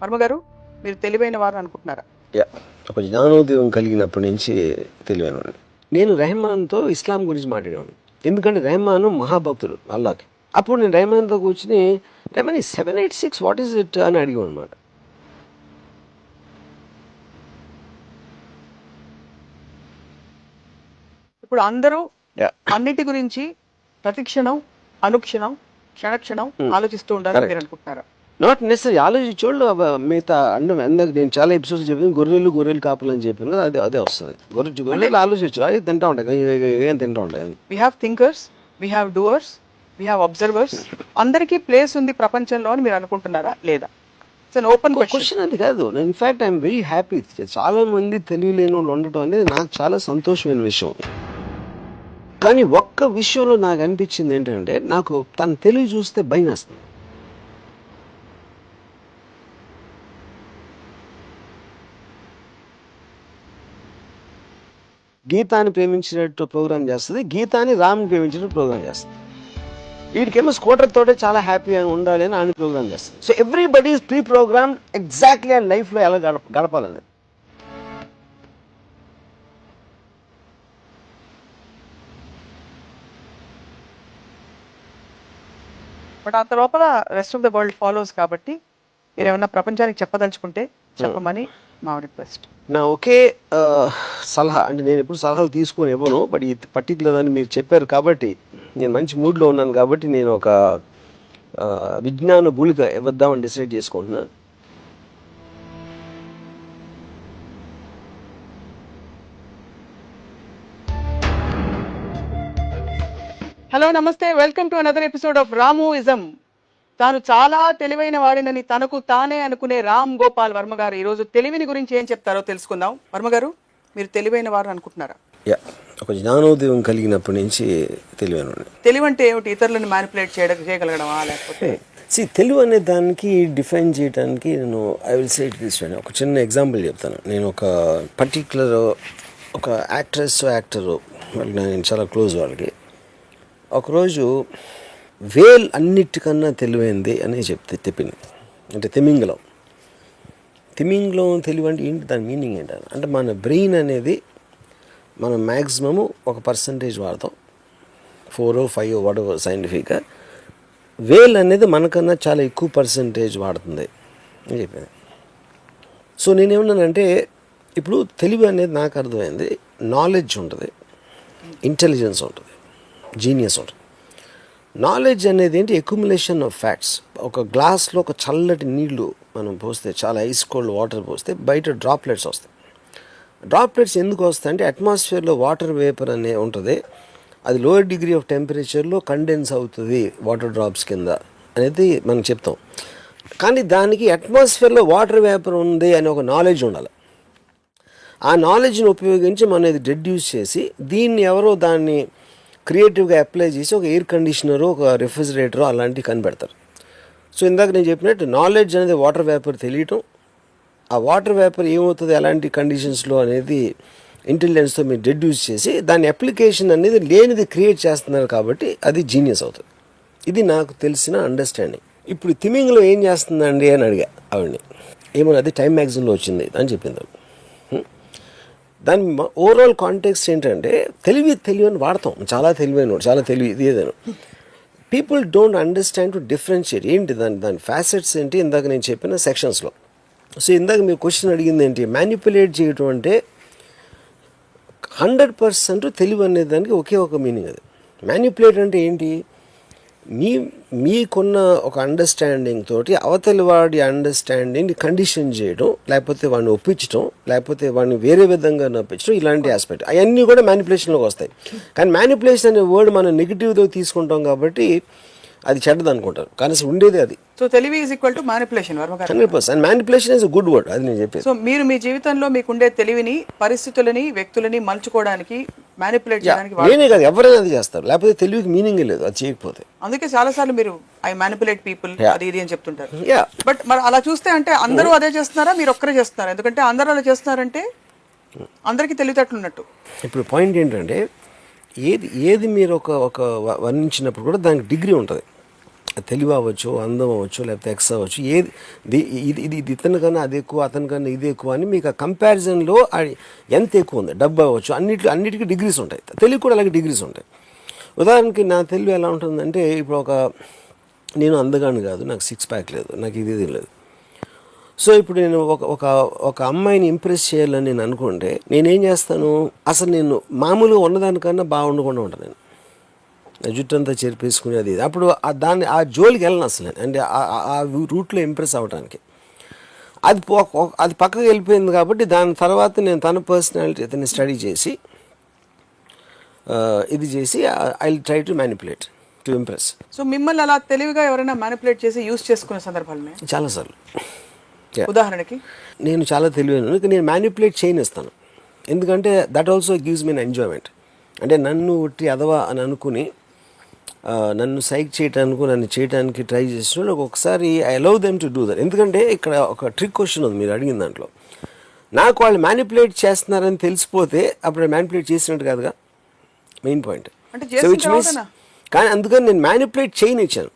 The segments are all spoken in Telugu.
వర్మ గారు, మీరు తెలివైన వారు అనుకుంటున్నారా? ఒక జ్ఞానోదయం కలిగినప్పటి నుంచి తెలియను. నేను రెహమాన్తో ఇస్లాం గురించి మాట్లాడేవాడిని, ఎందుకంటే రెహమాన్ మహాభక్తుడు అల్లాకి. అప్పుడు నేను రెహమాన్తో కూర్చుని రెహమాన్ 786 వాట్ ఈస్ ఇట్ అని అడిగాను అనమాట. ఇప్పుడు అందరూ అన్నిటి గురించి ప్రతిక్షణం, అనుక్షణం, క్షణక్షణం ఆలోచిస్తూ ఉండాలని మీరు అనుకుంటున్నారా? Not necessary. ఆలోచించోళ్ళు మిగతా అందరికి నేను చాలా ఎపిసోడ్స్ చెప్పాను, గొర్రెలు కాపులు అని చెప్పాను కదా, అదే వస్తుంది. గొర్రెలు ఆలోచించు, అది తింటా ఉంటాయి, ఏం తింటా ఉంటాయి. We have thinkers, we have doers, we have observers. అందరికీ ప్లేస్ ఉంది ప్రపంచంలో అని మీరు అనుకుంటున్నారా లేదా? It's an open question. అది కాదు, ఇన్ఫాక్ట్ ఐఎమ్ వెరీ హ్యాపీ. చాలా మంది తెలియలేని వాళ్ళు ఉండటం అనేది నాకు చాలా సంతోషమైన విషయం. కానీ ఒక్క విషయంలో నాకు అనిపించింది ఏంటంటే, నాకు తన తెలివి చూస్తే భయం వేస్తుంది. గీతాన్ని ప్రేమించినట్టు ప్రోగ్రామ్ చేస్తుంది, గీతాన్ని రామ్ని ప్రేమించినట్టు ప్రోగ్రామ్ చేస్తుంది. వీడికేమో స్కూటర్ తోటే చాలా హ్యాపీగా ఉండాలి అని ఆయన ప్రోగ్రామ్ చేస్తుంది. So everybody is pre programme exactly ఆ లైఫ్లో ఎలా గడపాలని. బట్ అంత లోపల rest of the world follows కాబట్టి మీరు ఏమన్నా ప్రపంచానికి చెప్పదలుచుకుంటే చెప్పమని మా రిక్వెస్ట్. నా ఒకే సలహా, అంటే నేను ఎప్పుడు సలహాలు తీసుకొని ఇవ్వను, బట్ ఈ పర్టికులర్ అని మీరు చెప్పారు కాబట్టి నేను మంచి మూడ్లో ఉన్నాను కాబట్టి నేను ఒక విజ్ఞాన గుళిక ఇవ్వద్దామని డిసైడ్ చేసుకుంటున్నాను. హలో, నమస్తే, welcome to another episode of Ramuism. తాను చాలా తెలివైన వాడినని తనకు తానే అనుకునే రామ్ గోపాల్ వర్మ గారు ఈరోజు తెలివిని గురించి ఏం చెప్తారో తెలుసుకుందాం. వర్మ గారు, మీరు తెలివైన వారు అనుకుంటున్నారా? ఒక జ్ఞానోదయం కలిగినప్పటి నుంచి తెలివైన. తెలివి అంటే ఏమిటి? ఇతరులను మ్యానిపులేట్ చేయగలగడమా, లేకపోతే? తెలివి అనే దానికి డిఫైన్ చేయడానికి నేను I will say it this way. ఒక చిన్న ఎగ్జాంపుల్ చెప్తాను. నేను ఒక పర్టికులర్ ఒక యాక్టరు వాళ్ళకి నేను చాలా క్లోజ్. వాళ్ళకి ఒకరోజు వేల్ అన్నిటికన్నా తెలివైంది అని చెప్పింది. అంటే తిమింగలం తెలివి అంటే ఏంటి, దాని మీనింగ్ ఏంటని అంటే మన బ్రెయిన్ అనేది మనం మ్యాక్సిమము 1% వాడతాం, 4 or 5 వాడేవారు సైంటిఫిక్గా. వేల్ అనేది మనకన్నా చాలా ఎక్కువ పర్సంటేజ్ వాడుతుంది అని చెప్పింది. సో నేనేమన్నానంటే, ఇప్పుడు తెలివి అనేది నాకు అర్థమైంది, నాలెడ్జ్ ఉంటుంది, ఇంటెలిజెన్స్ ఉంటుంది, జీనియస్ ఉంటుంది. నాలెడ్జ్ అనేది ఏంటి, అక్యుములేషన్ ఆఫ్ ఫ్యాక్ట్స్. ఒక గ్లాస్లో ఒక చల్లటి నీళ్లు మనం పోస్తే, చాలా ఐస్ కోల్డ్ వాటర్ పోస్తే బయట డ్రాప్లెట్స్ వస్తాయి. డ్రాప్లెట్స్ ఎందుకు వస్తాయి అంటే, అట్మాస్ఫియర్లో వాటర్ వేపర్ అనే ఉంటుంది, అది లోయర్ డిగ్రీ ఆఫ్ టెంపరేచర్లో కండెన్స్ అవుతుంది వాటర్ డ్రాప్స్ కింద అనేది మనం చెప్తాం. కానీ దానికి అట్మాస్ఫియర్లో వాటర్ వేపర్ ఉంది అని ఒక నాలెడ్జ్ ఉండాలి. ఆ నాలెడ్జ్ని ఉపయోగించి మనం ఇది డెడ్యూస్ చేసి, దీన్ని ఎవరో దాన్ని క్రియేటివ్గా అప్లై చేసి ఒక ఎయిర్ కండిషనరు, ఒక రెఫ్రిజిరేటరు అలాంటివి కనిపెడతారు. సో ఇందాక నేను చెప్పినట్టు నాలెడ్జ్ అనేది వాటర్ వేపర్ తెలియటం, ఆ వాటర్ వేపర్ ఏమవుతుంది ఎలాంటి కండిషన్స్లో అనేది ఇంటెలిజెన్స్తో మీరు డెడ్యూస్ చేసి దాని అప్లికేషన్ అనేది లేనిది క్రియేట్ చేస్తున్నారు కాబట్టి అది జీనియస్ అవుతుంది. ఇది నాకు తెలిసిన అండర్స్టాండింగ్. ఇప్పుడు తిమింగ్లో ఏం చేస్తుందండి అని అడిగా ఆవిడని. ఏమన్నా అది టైమ్ మ్యాగజైన్లో వచ్చింది అని చెప్పింది. దాని ఓవరాల్ కాంటెక్స్ట్ ఏంటంటే, తెలివని వాడతాం, చాలా తెలివి ఇది ఏదైనా. People don't understand to differentiate ఏంటి దాని ఫ్యాసెట్స్ ఏంటి, ఇందాక నేను చెప్పిన సెక్షన్స్లో. సో ఇందాక మీరు క్వశ్చన్ అడిగింది ఏంటి, మ్యానిపులేట్ చేయటం అంటే 100% తెలివి అనే దానికి ఒకే ఒక మీనింగ్. అది మ్యానిపులేట్ అంటే ఏంటి, మీకున్న ఒక అండర్స్టాండింగ్ తోటి అవతలి వాడి అండర్స్టాండింగ్ని కండిషన్ చేయడం, లేకపోతే వాడిని ఒప్పించడం, లేకపోతే వాడిని వేరే విధంగా నొప్పించడం, ఇలాంటి ఆస్పెక్ట్ అవన్నీ కూడా మ్యానిపులేషన్లోకి వస్తాయి. కానీ మ్యానిపులేషన్ అనే వర్డ్ మనం నెగిటివ్తో తీసుకుంటాం కాబట్టి అది చెడ్డది అనుకుంటారు, కానీ అసలు ఉండేది అది. సో తెలివి is equal to manipulation. 100%. Manipulation is a good word, అది నేను చెప్పేది. సో మీరు మీ జీవితంలో మీకుండే తెలివిని పరిస్థితులని, వ్యక్తులని మలుచుకోవడానికి, మ్యానిపులేట్ చేయడానికి నేనే కాదు, ఎవరైనా అది చేస్తారు, లేకపోతే తెలివికి మీనింగ్ లేదు అది చేయకపోతే. అందుకే చాలా సార్లు మీరు ఐ మ్యానిపులేట్ పీపుల్ అది ఇది అని చెప్తుంటారు. బట్ మరి అలా చూస్తే అంటే అందరూ అదే చేస్తున్నారా, మీరు ఒక్కరే చేస్తున్నారా? ఎందుకంటే అందరూ అలా చేస్తున్నారంటే అందరికీ తెలివితేటలున్నట్టు. ఇప్పుడు పాయింట్ ఏంటంటే, ఏది మీరు ఒక వర్ణించినప్పుడు కూడా దానికి డిగ్రీ ఉంటుంది. తెలివి అవ్వచ్చు, అందం అవ్వచ్చు, లేకపోతే ఎక్స్ అవ్వచ్చు, ఏది ఇది ఇతనికన్నా అది ఎక్కువ, అతనికన్నా ఇది ఎక్కువ అని మీకు ఆ కంపారిజన్లో ఎంత ఎక్కువ ఉంది, డబ్బు అవ్వచ్చు, అన్నిటికీ డిగ్రీస్ ఉంటాయి. తెలివి కూడా అలాగే డిగ్రీస్ ఉంటాయి. ఉదాహరణకి నా తెలివి ఎలా ఉంటుందంటే, ఇప్పుడు నేను అందగాను కాదు, నాకు 6 ప్యాక్ లేదు, నాకు ఇది లేదు. సో ఇప్పుడు నేను ఒక అమ్మాయిని ఇంప్రెస్ చేయాలని నేను అనుకుంటే నేనేం చేస్తాను, అసలు నేను మామూలుగా ఉన్నదానికన్నా బాగుండకుండా ఉంటాను. నేను నా జుట్టు అంతా చెరిపేసుకుని అది అప్పుడు ఆ జోలికి వెళ్ళను అసలు. అంటే ఆ రూట్లో ఇంప్రెస్ అవ్వడానికి అది పక్కకు వెళ్ళిపోయింది. కాబట్టి దాని తర్వాత నేను తన పర్సనాలిటీ అతన్ని స్టడీ చేసి ఇది చేసి I will try to manipulate to impress. So మిమ్మల్ని అలా తెలివిగా ఎవరైనా మ్యానిపులేట్ చేసి యూజ్ చేసుకునే సందర్భాలు చాలాసార్లు. ఉదాహరణకి నేను చాలా తెలివైన, నేను మ్యానిపులేట్ చేయనిస్తాను. ఎందుకంటే that also gives me enjoyment. అంటే నన్ను ఉట్టి అదవా అని అనుకుని నన్ను సైక్ చేయటానికి, నన్ను చేయడానికి ట్రై చేసిన ఒకసారి I allow them to do that. ఎందుకంటే ఇక్కడ ఒక ట్రిక్ క్వశ్చన్ ఉంది మీరు అడిగిన దాంట్లో. నాకు వాళ్ళు మ్యానిపులేట్ చేస్తున్నారని తెలిసిపోతే అప్పుడు మ్యానిపులేట్ చేసినట్టు కాదుగా, మెయిన్ పాయింట్. కానీ అందుకని నేను మ్యానిపులేట్ చేయనిచ్చాను.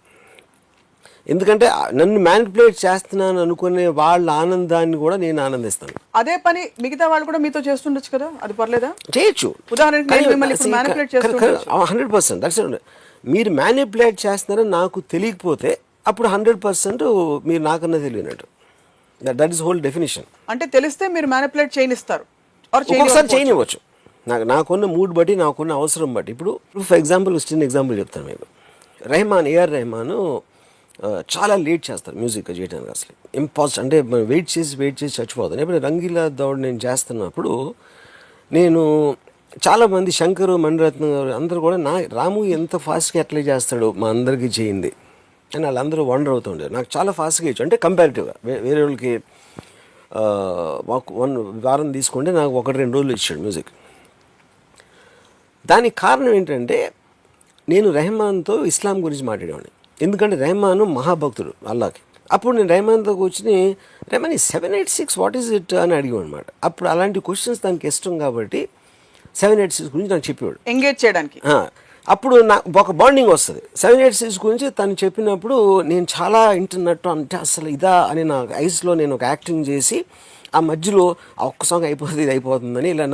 ఎందుకంటే నన్ను మ్యానిపులేట్ చేస్తున్నాను అనుకునే వాళ్ళ ఆనందాన్ని కూడా నేను ఆనందిస్తాను. అదే పని మిగతా వాళ్ళు కూడా మీతో చేస్తుండొచ్చు కదా, అది పర్లేదా? చేయొచ్చు. ఉదాహరణకి 100% దట్స్ ఇట్. మీరు మ్యానిపులేట్ చేస్తున్నారని నాకు తెలియకపోతే అప్పుడు 100% మీరు నాకన్నా తెలియనట్టు. That is whole definition. అంటే తెలిస్తే మీరు మ్యానిపులేట్ చేయనిస్తారు, ఒక్కొక్కసారి చేయనివ్వచ్చు. నాకున్న మూడ్ బట్టి, నాకున్న అవసరం బట్టి. ఇప్పుడు ఫర్ ఎగ్జాంపుల్ చిన్న ఎగ్జాంపుల్ చెప్తాను మీకు. ఏఆర్ రెహమాన్ చాలా లేట్ చేస్తారు మ్యూజిక్ చేయడానికి. అసలు అంటే వెయిట్ చేసి చచ్చిపోతాను. ఇప్పుడు రంగీలా దౌడ్ నేను చేస్తున్నప్పుడు నేను చాలామంది శంకర్, మణిరత్నం గారు అందరూ కూడా రాము ఎంత ఫాస్ట్గా ఎట్లా చేస్తాడు, మా అందరికీ చేయింది అని వాళ్ళందరూ వండర్ అవుతుండే. నాకు చాలా ఫాస్ట్గా ఇచ్చు, అంటే కంపారిటివ్గా వేరే వాళ్ళకి మాకు 1 వారం తీసుకుంటే నాకు 1-2 రోజులు ఇచ్చాడు మ్యూజిక్. దానికి కారణం ఏంటంటే నేను రెహమాన్తో ఇస్లాం గురించి మాట్లాడేవాడిని. ఎందుకంటే రెహమాన్ మహాభక్తుడు అల్లాకి. అప్పుడు నేను రెహమాన్తో కూర్చుని, రెహమాన్ 786 వాట్ ఈజ్ ఇట్ అని అడిగాను అనమాట. అప్పుడు అలాంటి క్వశ్చన్స్ దానికి ఇష్టం కాబట్టి 786 గురించి నాకు చెప్పేవాడు, ఎంగేజ్ చేయడానికి. అప్పుడు నాకు ఒక బాండింగ్ వస్తుంది. 786 గురించి తను చెప్పినప్పుడు నేను చాలా వింటున్నట్టు, అంటే అసలు ఇదా అని నా ఐస్లో నేను ఒక యాక్టింగ్ చేసి ఆ మధ్యలో ఆ ఒక్క సాంగ్ అయిపోతుంది, ఇది అయిపోతుందని ఇలా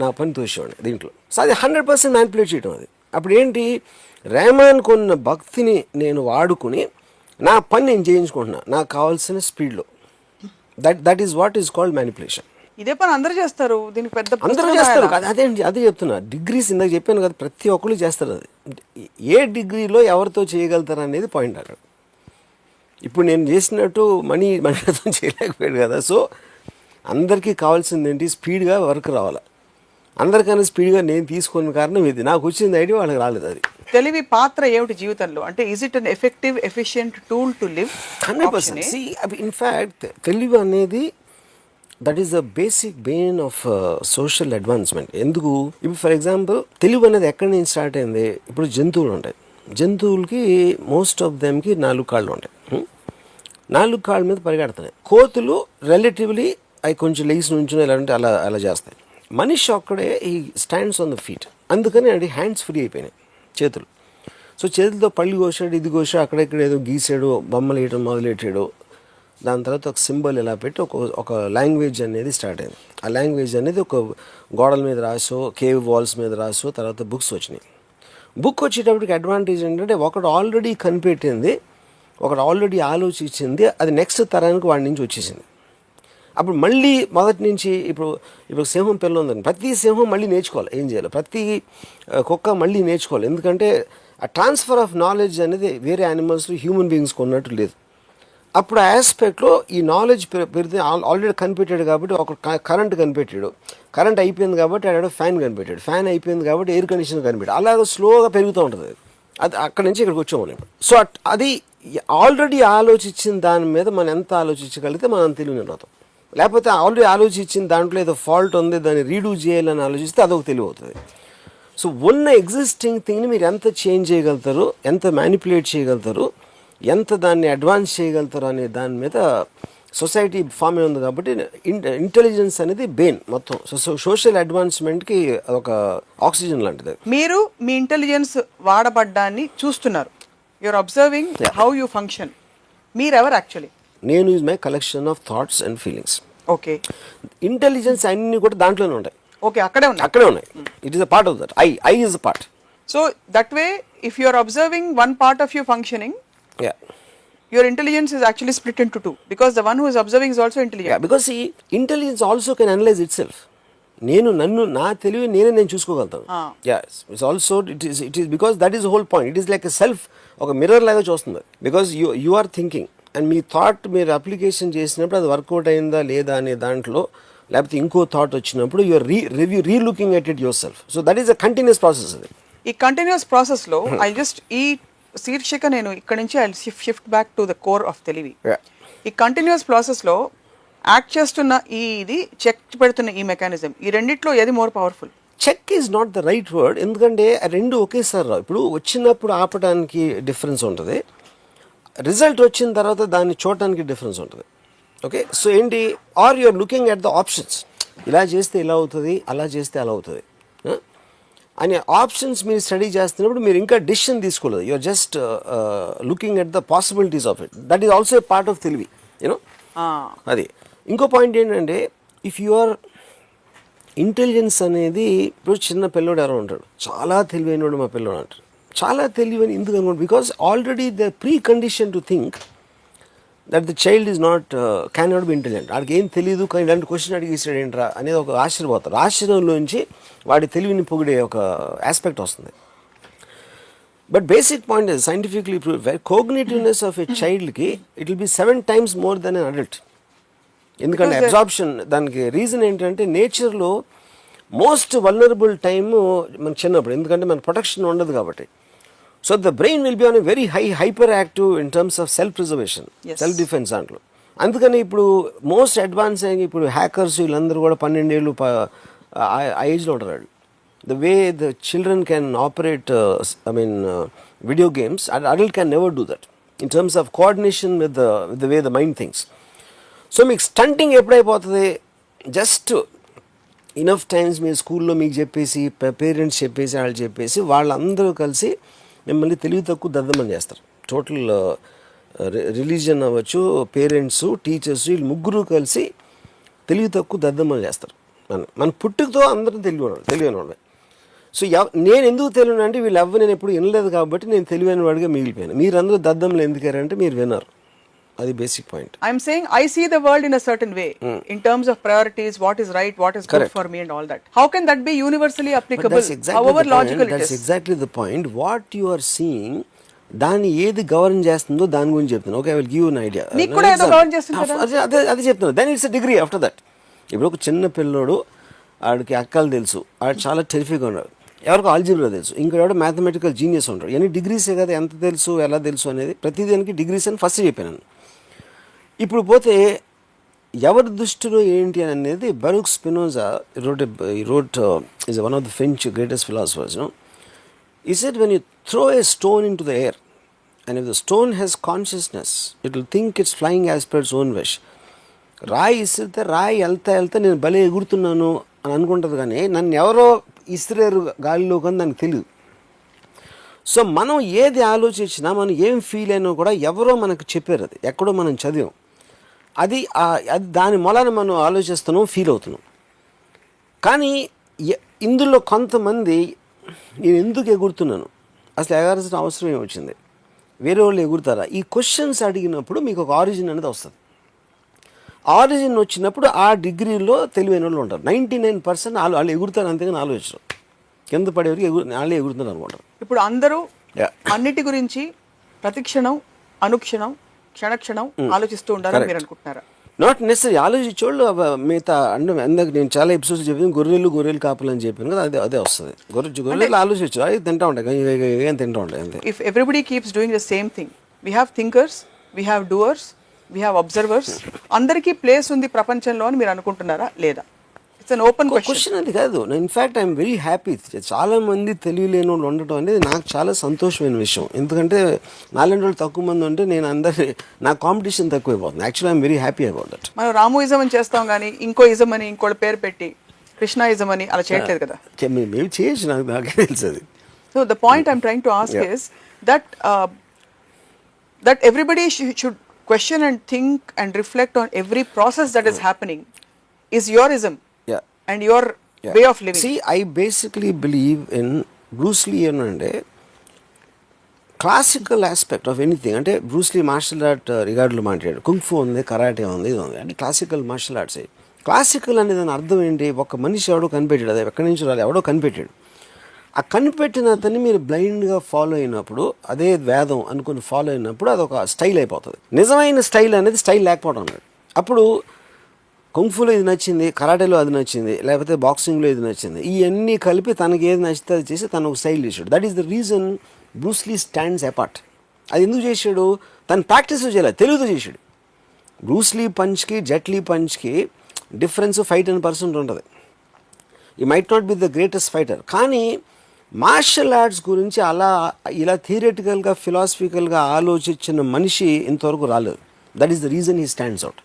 నా పని తోసేవాడిని దీంట్లో. సో అది 100% మ్యానిపులేట్ చేయడం. అది అప్పుడు ఏంటి, రెహమాన్కు ఉన్న భక్తిని నేను వాడుకుని నా పని నేను చేయించుకుంటున్నా నాకు కావాల్సిన స్పీడ్లో. That is what is called manipulation. ఇదే పని అందరూ చేస్తారు, దీనికి పెద్ద అందరూ చేస్తారు. అదే చెప్తున్నా. డిగ్రీస్ ఇందాక చెప్పాను కదా, ప్రతి ఒక్కరు చేస్తారు. అది ఏ డిగ్రీలో ఎవరితో చేయగలుగుతారు అనేది పాయింట్ అక్కడ. ఇప్పుడు నేను చేసినట్టు మణిరత్నం చేయలేకపోయాడు కదా. సో అందరికీ కావాల్సింది ఏంటి, స్పీడ్గా వర్క్ రావాలి. అందరికన్నా స్పీడ్గా నేను తీసుకున్న కారణం ఇది. నాకు వచ్చింది ఐడియా వాళ్ళకి రాలేదు. అది తెలివి పాత్ర ఏమిటి జీవితంలో? అంటే is it an effective efficient tool to live? 100%. In fact తెలివి అనేది that is the basic Bain of social advancement. ఎందుకు, ఇప్పుడు ఫర్ ఎగ్జాంపుల్ తెలివి అనేది ఎక్కడి నుంచి స్టార్ట్ అయింది. ఇప్పుడు జంతువులు ఉంటాయి. జంతువులకి మోస్ట్ ఆఫ్ దెమ్కి 4 కాళ్ళు ఉంటాయి. 4 కాళ్ళ మీద పరిగెడుతున్నాయి. కోతులు రిలేటివ్లీ అవి కొంచెం లెగ్స్ నుంచి ఎలా అంటే అలా చేస్తాయి. మనిషి ఒక్కడే ఈ స్టాండ్స్ ఆన్ ద ఫీట్. అందుకని అది హ్యాండ్స్ ఫ్రీ అయిపోయినాయి, చేతులు. సో చేతులతో పళ్ళు కోసాడు, ఇది కోసాడు, అక్కడెక్కడ ఏదో గీసాడు, బొమ్మలు వేయడం మొదలెట్టాడు. దాని తర్వాత ఒక సింబల్ ఇలా పెట్టి ఒక లాంగ్వేజ్ అనేది స్టార్ట్ అయింది. ఆ లాంగ్వేజ్ అనేది ఒక గోడల మీద రాసో, కేవ్ వాల్స్ మీద రాసో, తర్వాత బుక్స్ వచ్చినాయి. బుక్ వచ్చేటప్పటికి అడ్వాంటేజ్ ఏంటంటే ఒకడు ఆల్రెడీ కనిపెట్టింది, ఒకడు ఆల్రెడీ ఆలోచించింది, అది నెక్స్ట్ తరానికి వాడి నుంచి వచ్చేసింది. అప్పుడు మళ్ళీ మొదటి నుంచి ఇప్పుడు సింహం పిల్ల ఉందని ప్రతి సింహం మళ్ళీ నేర్చుకోవాలి ఏం చేయాలి, ప్రతి కుక్క మళ్ళీ నేర్చుకోవాలి. ఎందుకంటే ఆ ట్రాన్స్ఫర్ ఆఫ్ నాలెడ్జ్ అనేది వేరే యానిమల్స్లో హ్యూమన్ బీయింగ్స్కి ఉన్నట్టు లేదు. అప్పుడు ఆ ఆస్పెక్ట్లో ఈ నాలెడ్జ్ పెరిగితే ఆల్రెడీ కనిపెట్టాడు కాబట్టి ఒక కరెంట్ కనిపెట్టాడు, కరెంట్ అయిపోయింది కాబట్టి ఆడ ఫ్యాన్ కనిపెట్టాడు, ఫ్యాన్ అయిపోయింది కాబట్టి ఎయిర్ కండిషనర్ కనిపెట్టాడు. అలాగే స్లోగా పెరుగుతూ ఉంటుంది. అది అక్కడి నుంచి ఇక్కడికి వచ్చాము మనం. సో అది ఆల్రెడీ ఆలోచించిన దాని మీద మనం ఎంత ఆలోచించగలిగితే మనం తెలివిని అవుతాం. లేకపోతే ఆల్రెడీ ఆలోచించిన దాంట్లో ఏదో ఫాల్ట్ ఉంది, దాన్ని రీడూ చేయాలని ఆలోచిస్తే అదొక తెలివి అవుతుంది. సో ఉన్న ఎగ్జిస్టింగ్ థింగ్ని మీరు ఎంత చేంజ్ చేయగలుగుతారు, ఎంత మ్యానిపులేట్ చేయగలుగుతారు, ఎంత దాన్ని అడ్వాన్స్ చేయగలుగుతారు అనే దాని మీద సొసైటీ ఫామ్ అయి ఉంది. కాబట్టి ఇంటెలిజెన్స్ అనేది బెయిన్ మొత్తం సోషల్ అడ్వాన్స్మెంట్కి ఒక ఆక్సిజన్ లాంటిది. మీరు మీ ఇంటెలిజెన్స్ వాడబడ్డాన్ని చూస్తున్నారు, you're observing how you function. మీరెవరు యాక్చువల్లీ? నేను is my collection of thoughts and feelings. Okay. Intelligence అన్నీ కూడా దాంట్లోనే ఉంటాయి. ఓకే, అక్కడే ఉన్నాయి. It is a part of that. I is a part. So that way if you are observing one part of you functioning, your intelligence is actually split into two, because the one who is observing is also intelligent. Yeah, because see, intelligence also can analyze itself. నా తెలివి నేను చూసుకోగలుగుతాను. It's also it is because that is the whole point. It is like a self, ఒక మిర్రర్ లాగా చూస్తుంది. Because you are thinking and me thought మీరు అప్లికేషన్ చేసినప్పుడు అది వర్కౌట్ అయిందా లేదా అనే దాంట్లో, లేకపోతే ఇంకో థాట్ వచ్చినప్పుడు you are relooking at it yourself. So that is a continuous process. అది ఈ కంటిన్యూస్ ప్రాసెస్లో ఐ జస్ట్ ఈ శీర్షిక నేను ఇక్కడ నుంచి I shift back to the core of తెలివి. ఈ కంటిన్యూస్ ప్రాసెస్లో యాక్ట్ చేస్తున్న ఇది చెక్ పెడుతున్న ఈ మెకానిజం, ఈ రెండిట్లో ఏది more powerful? Check is not the right word, ఎందుకంటే రెండు ఒకేసారి రావు. ఇప్పుడు వచ్చినప్పుడు ఆపడానికి డిఫరెన్స్ ఉంటుంది, రిజల్ట్ వచ్చిన తర్వాత దాన్ని చూడటానికి డిఫరెన్స్ ఉంటుంది. ఓకే, సో ఏంటి, are you're looking at the options. ఇలా చేస్తే ఇలా అవుతుంది, అలా చేస్తే అలా అవుతుంది అనే ఆప్షన్స్ మీరు స్టడీ చేస్తున్నప్పుడు మీరు ఇంకా డిసిషన్ తీసుకోలేదు. You're just looking at the possibilities of it. That is also a part of తెలివి, యూనో. అది ఇంకో పాయింట్ ఏంటంటే, ఇఫ్ యు ఆర్ ఇంటెలిజెన్స్ అనేది, ఇప్పుడు చిన్న పిల్లోడు ఎవరో ఉంటాడు, చాలా తెలివైనడు మా పిల్లోడు అంటారు. చాలా తెలివైన ఎందుకు అనుకోండి, because already the pre condition to think that the child is not can not be intelligent. వాడికి ఏం తెలియదు కానీ ఇలాంటి క్వశ్చన్ అడిగేసాడు ఏంట్రా అనేది ఒక ఆశ్చర్యపోతారు. ఆశ్చర్యంలోంచి వాడి తెలివిని పొగిడే ఒక ఆస్పెక్ట్ వస్తుంది. But basic point is scientifically prove, cognitiveness of a చైల్డ్కి it will be 7 times more than an adult. ఎందుకంటే అబ్జార్ప్షన్, దానికి రీజన్ ఏంటంటే నేచర్లో మోస్ట్ వల్నరబుల్ టైమ్ మనకు చిన్నప్పుడు, ఎందుకంటే మన ప్రొటెక్షన్ ఉండదు కాబట్టి. So the brain will be on a very hyper active in terms of self preservation, self defence దాంట్లో. అందుకని ఇప్పుడు మోస్ట్ అడ్వాన్స్ అయ్యి ఇప్పుడు హ్యాకర్స్ వీళ్ళందరూ కూడా 12 ఏళ్ళు ఆ ఏజ్లో ఉంటారు. The way the children can operate video games, adult can never do that in terms of coordination with the way the mind things. So మీకు స్టంటింగ్ ఎప్పుడైపోతుంది, జస్ట్ ఇనఫ్ టైమ్స్ మీరు స్కూల్లో మీకు చెప్పేసి, పేరెంట్స్ చెప్పేసి, వాళ్ళు చెప్పేసి, వాళ్ళందరూ కలిసి మిమ్మల్ని తెలివి తక్కువ దద్దమని చేస్తారు. టోటల్ రిలీజియన్ అవ్వచ్చు, పేరెంట్స్, టీచర్స్, వీళ్ళు ముగ్గురు కలిసి తెలివి తక్కువ దద్దమని చేస్తారు. మన పుట్టుకతో అందరం తెలివైన వాళ్ళే. సో నేను ఎందుకు తెలియను అంటే, వీళ్ళు నేను ఎప్పుడు వినలేదు కాబట్టి నేను తెలివైన వాడిగా మిగిలిపోయాను. మీరందరూ దద్దమ్మలు ఎందుకారంటే మీరు విన్నారు. అది basic point. I'm saying I see the world in a certain way in terms of priorities, what is right, what is good for me and all that. How can that be universally applicable, however logical it is? That's exactly the point. What you are seeing, దాన్ని ఏది గవర్న్ చేస్తుందో దాని గురించి చెప్తాను. Okay, I will give you an idea. నీకు కూడా ఏదో గవర్న్ చేస్తుంది కదా, అదే చెప్తాను. Then it's a degree after that. ఇప్పుడు ఒక చిన్న పిల్లోడు, ఆడికి అక్కలు తెలుసు, ఆడు చాలా టెరిఫిక్గా ఉన్నాడు, ఎవరికో ఆల్జీబ్రా తెలుసు, ఇంకోటి మ్యాథమెటికల్ జీనియస్ ఉంటాడు. ఎన్ని డిగ్రీసే కదా, ఎంత తెలుసు, ఎలా తెలుసు అనేది ప్రతిదానికి డిగ్రీస్ అని ఫస్ట్ చెప్పాను. ఇప్పుడు పోతే ఎవరి దృష్టిలో ఏంటి అని అనేది, బరూక్ Spinoza wrote is one of the French greatest philosophers, you know. He said, when you throw a stone into the air and if the stone has consciousness, it will think it's flying as per its own wish. రాయి ఇస్తే రాయి వెళ్తా నేను భలే ఎగురుతున్నాను అని అనుకుంటుంది, కానీ నన్ను ఎవరో ఇసిరేరు గాలిలో కానీ దానికి తెలియదు. సో మనం ఏది ఆలోచించినా, మనం ఏం ఫీల్ అయినా కూడా ఎవరో మనకు చెప్పారు, అది ఎక్కడో మనం చదివాం, అది దాని మూలాన మనం ఆలోచిస్తున్నాం, ఫీల్ అవుతున్నాం. కానీ ఇందులో కొంతమంది నేను ఎందుకు ఎగురుతున్నాను, అసలు ఎగరాల్సిన అవసరం ఏమొచ్చింది, వేరే వాళ్ళు ఎగురుతారా, ఈ క్వశ్చన్స్ అడిగినప్పుడు మీకు ఒక ఆరిజిన్ అనేది వస్తుంది. ఆరిజిన్ వచ్చినప్పుడు ఆ డిగ్రీలో తెలివైన వాళ్ళు ఉంటారు. 99% వాళ్ళు ఎగురుతారు, అంతేగాని ఆలోచించరు. కింద పడేవరికి వాళ్ళే ఎగురుతున్నారు అనుకుంటారు. ఇప్పుడు అందరూ అన్నిటి గురించి ప్రతిక్షణం, అనుక్షణం, క్షణక్షణం ఆలోచిస్తూ ఉండాలని మీరు అనుకుంటున్నారా? Not necessary. ఆలోచించేవాళ్ళు మిగతా అందరికి నేను చాలా ఎపిసోడ్స్ చెప్పాను, గొర్రెలు కాపాలని చెప్పాను కదా, అదే వస్తుంది. గొర్రెలు ఆలోచించు, అవి తింటా ఉంటాయి, ఏం తింటా ఉంటాయి అంతే. If everybody keeps doing the same thing, we have thinkers, we have doers, we have observers, అందరికీ ప్లేస్ ఉంది ప్రపంచంలో అని మీరు అనుకుంటున్నారా లేదా? It's an open question. అది కాదు, ఇన్ఫ్యాక్ట్ ఐఎమ్ వెరీ హ్యాపీ. చాలా మంది తెలియలేని వాళ్ళు ఉండటం అనేది నాకు చాలా సంతోషమైన విషయం. ఎందుకంటే నాలుగు రోజులు తక్కువ మంది ఉంటే నేను నా కాంపిటీషన్ తక్కువైపోతుంది. Actually I'm very happy about that. మనం రాముయిజం అని చేస్తాం కానీ ఇంకో ఇజం అని ఇంకోటి పేరు పెట్టి కృష్ణాయిజం అని అలా చేయట్లేదు కదా. మేము చేయొచ్చు, నాకే తెలుసు అది. So the point I'm trying to ask is that that everybody should question and think and reflect on every process that is happening is yorism Yeah. and your way of living. See, I basically believe in Bruce Lee అంటే క్లాసికల్ ఆస్పెక్ట్ ఆఫ్ ఎనీథింగ్. అంటే బ్రూస్ లీ మార్షల్ ఆర్ట్ రిగార్డులో మాట్లాడాడు, కుంగ్ఫు ఉంది, కరాటే ఉంది, ఇది ఉంది, అంటే క్లాసికల్ మార్షల్ ఆర్ట్స్. క్లాసికల్ అనేది దాని అర్థం ఏంటి? ఒక మనిషి ఎవడో కనిపెట్టాడు, అది ఎక్కడి నుంచి రాలి, ఎవడో కనిపెట్టాడు. ఆ కనిపెట్టిన అతన్ని మీరు బ్లైండ్గా ఫాలో అయినప్పుడు, అదే వేదం అనుకుని ఫాలో అయినప్పుడు అది ఒక స్టైల్ అయిపోతుంది. నిజమైన స్టైల్ అనేది స్టైల్ లేకపోవడం అన్నాడు. అప్పుడు కుంగ్ఫులో ఇది నచ్చింది, కరాటేలో అది నచ్చింది, లేకపోతే బాక్సింగ్లో ఇది నచ్చింది, ఇవన్నీ కలిపి తనకి ఏది నచ్చితే అది చేసి తను ఒక స్టైల్ చేశాడు. That is the reason Bruce Lee stands apart. అది ఎందుకు చేశాడు? తను ప్రాక్టీస్ చేయలేదు, తెలుగుతో చేశాడు. బ్రూస్ లీ పంచ్కి జెట్ లీ పంచ్కి డిఫరెన్స్ 5-10% ఉంటుంది. He might not be the greatest fighter, కానీ మార్షల్ ఆర్ట్స్ గురించి ఇలా థియరిటికల్గా ఫిలాసఫికల్గా ఆలోచించిన మనిషి ఇంతవరకు రాలేదు. That is the reason he stands out.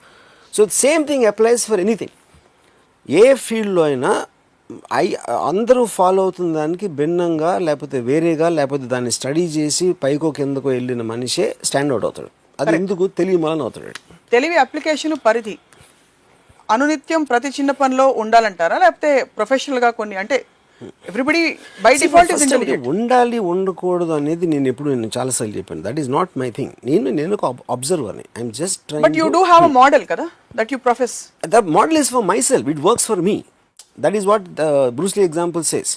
So same thing applies for anything. ఏ ఫీల్డ్లో అయినా అందరూ ఫాలో అవుతున్న దానికి భిన్నంగా, లేకపోతే వేరేగా, లేకపోతే దాన్ని స్టడీ చేసి పైకో కిందకో వెళ్ళిన మనిషే స్టాండ్ అవుట్ అవుతాడు. అది ఎందుకు తెలియమలని అవుతాడు. తెలివి అప్లికేషన్ పరిధి అనునిత్యం ప్రతి చిన్న పనిలో ఉండాలంటారా, లేకపోతే ప్రొఫెషనల్గా కొన్ని, అంటే everybody by default is intelligent? ఉండాలి, ఉండకూడదు అనేది నేను చాలాసార్లు చెప్పాను. That is not my thing. నేను ఒక అబ్జర్వర్ని. I'm just trying. But you do have a model కదా that you profess. The model is for myself, it works for me. That is what Bruce Lee example says.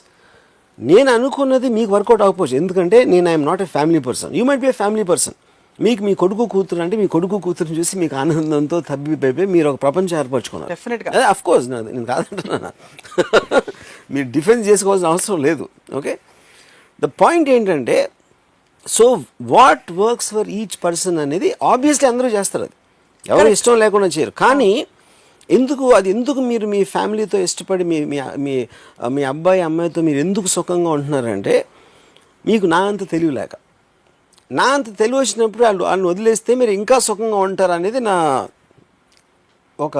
నేను అనుకున్నది మీకు వర్కౌట్ అవ్వకపోవచ్చు, ఎందుకంటే I'm not a family person. You might be a family person. మీకు మీ కొడుకు కూతురు అంటే మీ కొడుకు కూతురుని చూసి మీకు ఆనందంతో తబ్బిపోయి మీరు ఒక ప్రపంచం ఏర్పరచుకున్నారు. డెఫినెట్గా, అఫ్ కోర్స్, నేను కాదంటున్నా. మీరు డిఫెన్స్ చేసుకోవాల్సిన అవసరం లేదు. ఓకే, ద పాయింట్ ఏంటంటే, so what works for each person అనేది ఆబ్వియస్లీ అందరూ చేస్తారు. అది ఎవరు ఇష్టం లేకుండా చేయరు. కానీ ఎందుకు మీరు మీ ఫ్యామిలీతో ఇష్టపడి మీ అబ్బాయి అమ్మాయితో మీరు ఎందుకు సుఖంగా ఉంటున్నారంటే, మీకు నా అంత తెలియలేక. నా అంత తెలివి వచ్చినప్పుడు వాళ్ళని వదిలేస్తే మీరు ఇంకా సుఖంగా ఉంటారు అనేది నా ఒక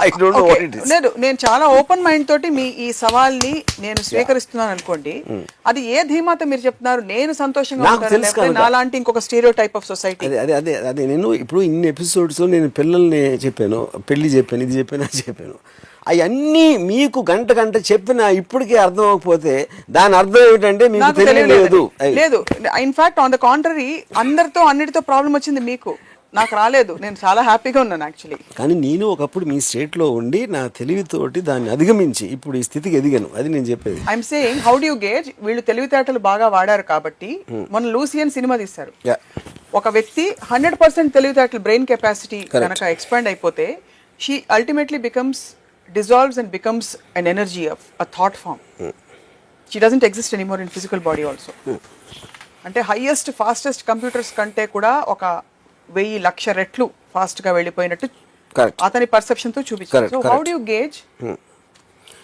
I don't know what it is. నేను చాలా ఓపెన్ మైండ్ తోటి మీ ఈ సవాల్ని నేను స్వీకరిస్తున్నాను అనుకోండి. అది ఏ ధీమాతో మీరు చెప్తున్నారు? నేను సంతోషంగా ఉంటాను, నాలాంటి ఇంకొక స్టీరియో టైప్ ఆఫ్ సొసైటీ. అదే నేను ఇప్పుడు ఇన్ని ఎపిసోడ్స్ నేను పిల్లల్ని చెప్పాను, పెళ్లి చెప్పాను, ఇది చెప్పాను, అది చెప్పాను. అవన్నీ మీకు గంట చెప్పిన ఇప్పటికే అర్థం అవ్వకపోతే దాని అర్థం ఏమిటంటే మీకు తెలియలేదు. లేదు, ఇన్ఫాక్ట్ ఆన్ ద కాంట్రరీ, అందరితో అన్నిటితో ప్రాబ్లం వచ్చింది మీకు, నాకు రాలేదు. నేను చాలా హ్యాపీగా ఉన్నాను యాక్చువల్లీ. కానీ నేను ఒకప్పుడు మీ స్టేట్లో ఉండి నా తెలివితోటి దాన్ని అధిగమించి ఇప్పుడు ఈ స్థితికి ఎదిగాను. అది నేను చెప్పేది. I'm saying, how do you gauge? వీళ్ళు తెలివితేటలు బాగా వాడారు కాబట్టి. మొన్న లూసియన్ సినిమా తీశారు. ఒక వ్యక్తి 100% తెలివితేటలు, బ్రెయిన్ కెపాసిటీ కనుక ఎక్స్పాండ్ అయిపోతే, she ultimately becomes dissolves and becomes an energy of a thought form. She doesn't exist anymore in physical body also. అంటే హైయెస్ట్ ఫాస్టెస్ట్ కంప్యూటర్స్ కంటే కూడా ఒక 1000,00,000 రెట్లు ఫాస్ట్ గా వెళ్ళిపోయినట్టు అతని పర్సెప్షన్ తో చూపించారు. So how do you gauge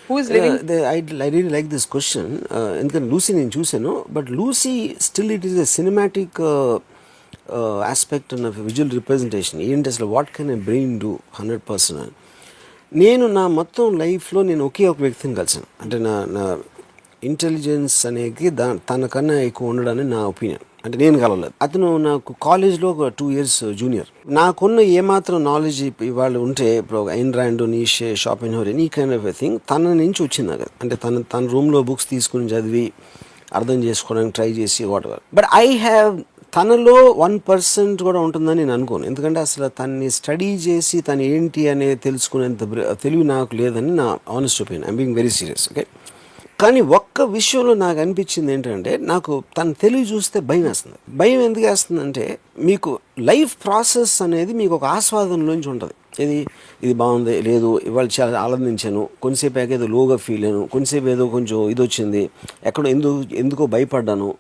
who is living? I really like this question. ఎందుకంటే లూసీ నేను చూశాను, but Lucy still it is a cinematic aspect of visual representation. ఏంటి అసలు what can a brain do 100%? నేను నా మొత్తం లైఫ్లో నేను ఒకే ఒక వ్యక్తిని కలిసాను. అంటే నా ఇంటెలిజెన్స్ అనేది తనకన్నా ఎక్కువ ఉండడని నా ఒపీనియన్. అంటే నేను కలవలేదు. అతను నాకు కాలేజ్లో ఒక 2 years జూనియర్. నాకున్న ఏమాత్రం నాలెడ్జ్ ఇవాళ ఉంటే, ఇప్పుడు Ayn Rand, Nietzsche, Schopenhauer, any kind of a thing తన నుంచి వచ్చింది నాకు. అంటే తన రూమ్లో బుక్స్ తీసుకుని చదివి అర్థం చేసుకోవడానికి ట్రై చేసి what ever. But I have తనలో 1% కూడా ఉంటుందని నేను అనుకోను. ఎందుకంటే అసలు తన్ని స్టడీ చేసి తను ఏంటి అనేది తెలుసుకునేంత తెలివి నాకు లేదని నా honest opinion. I'm being very serious. Okay, కానీ ఒక్క విషయంలో నాకు అనిపించింది ఏంటంటే, నాకు తన తెలివి చూస్తే భయం వేస్తుంది. భయం ఎందుకు వేస్తుందంటే, మీకు లైఫ్ ప్రాసెస్ అనేది మీకు ఒక ఆస్వాదనలోంచి ఉంటుంది. ఇది బాగుంది, లేదు ఇవాళ చాలా ఆనందించాను, కొంతసేపు ఏదో లోగా ఫీల్ అయ్యాను, కొంతసేపు ఏదో కొంచెం ఇది వచ్చింది, ఎక్కడో ఎందుకో భయపడ్డాను,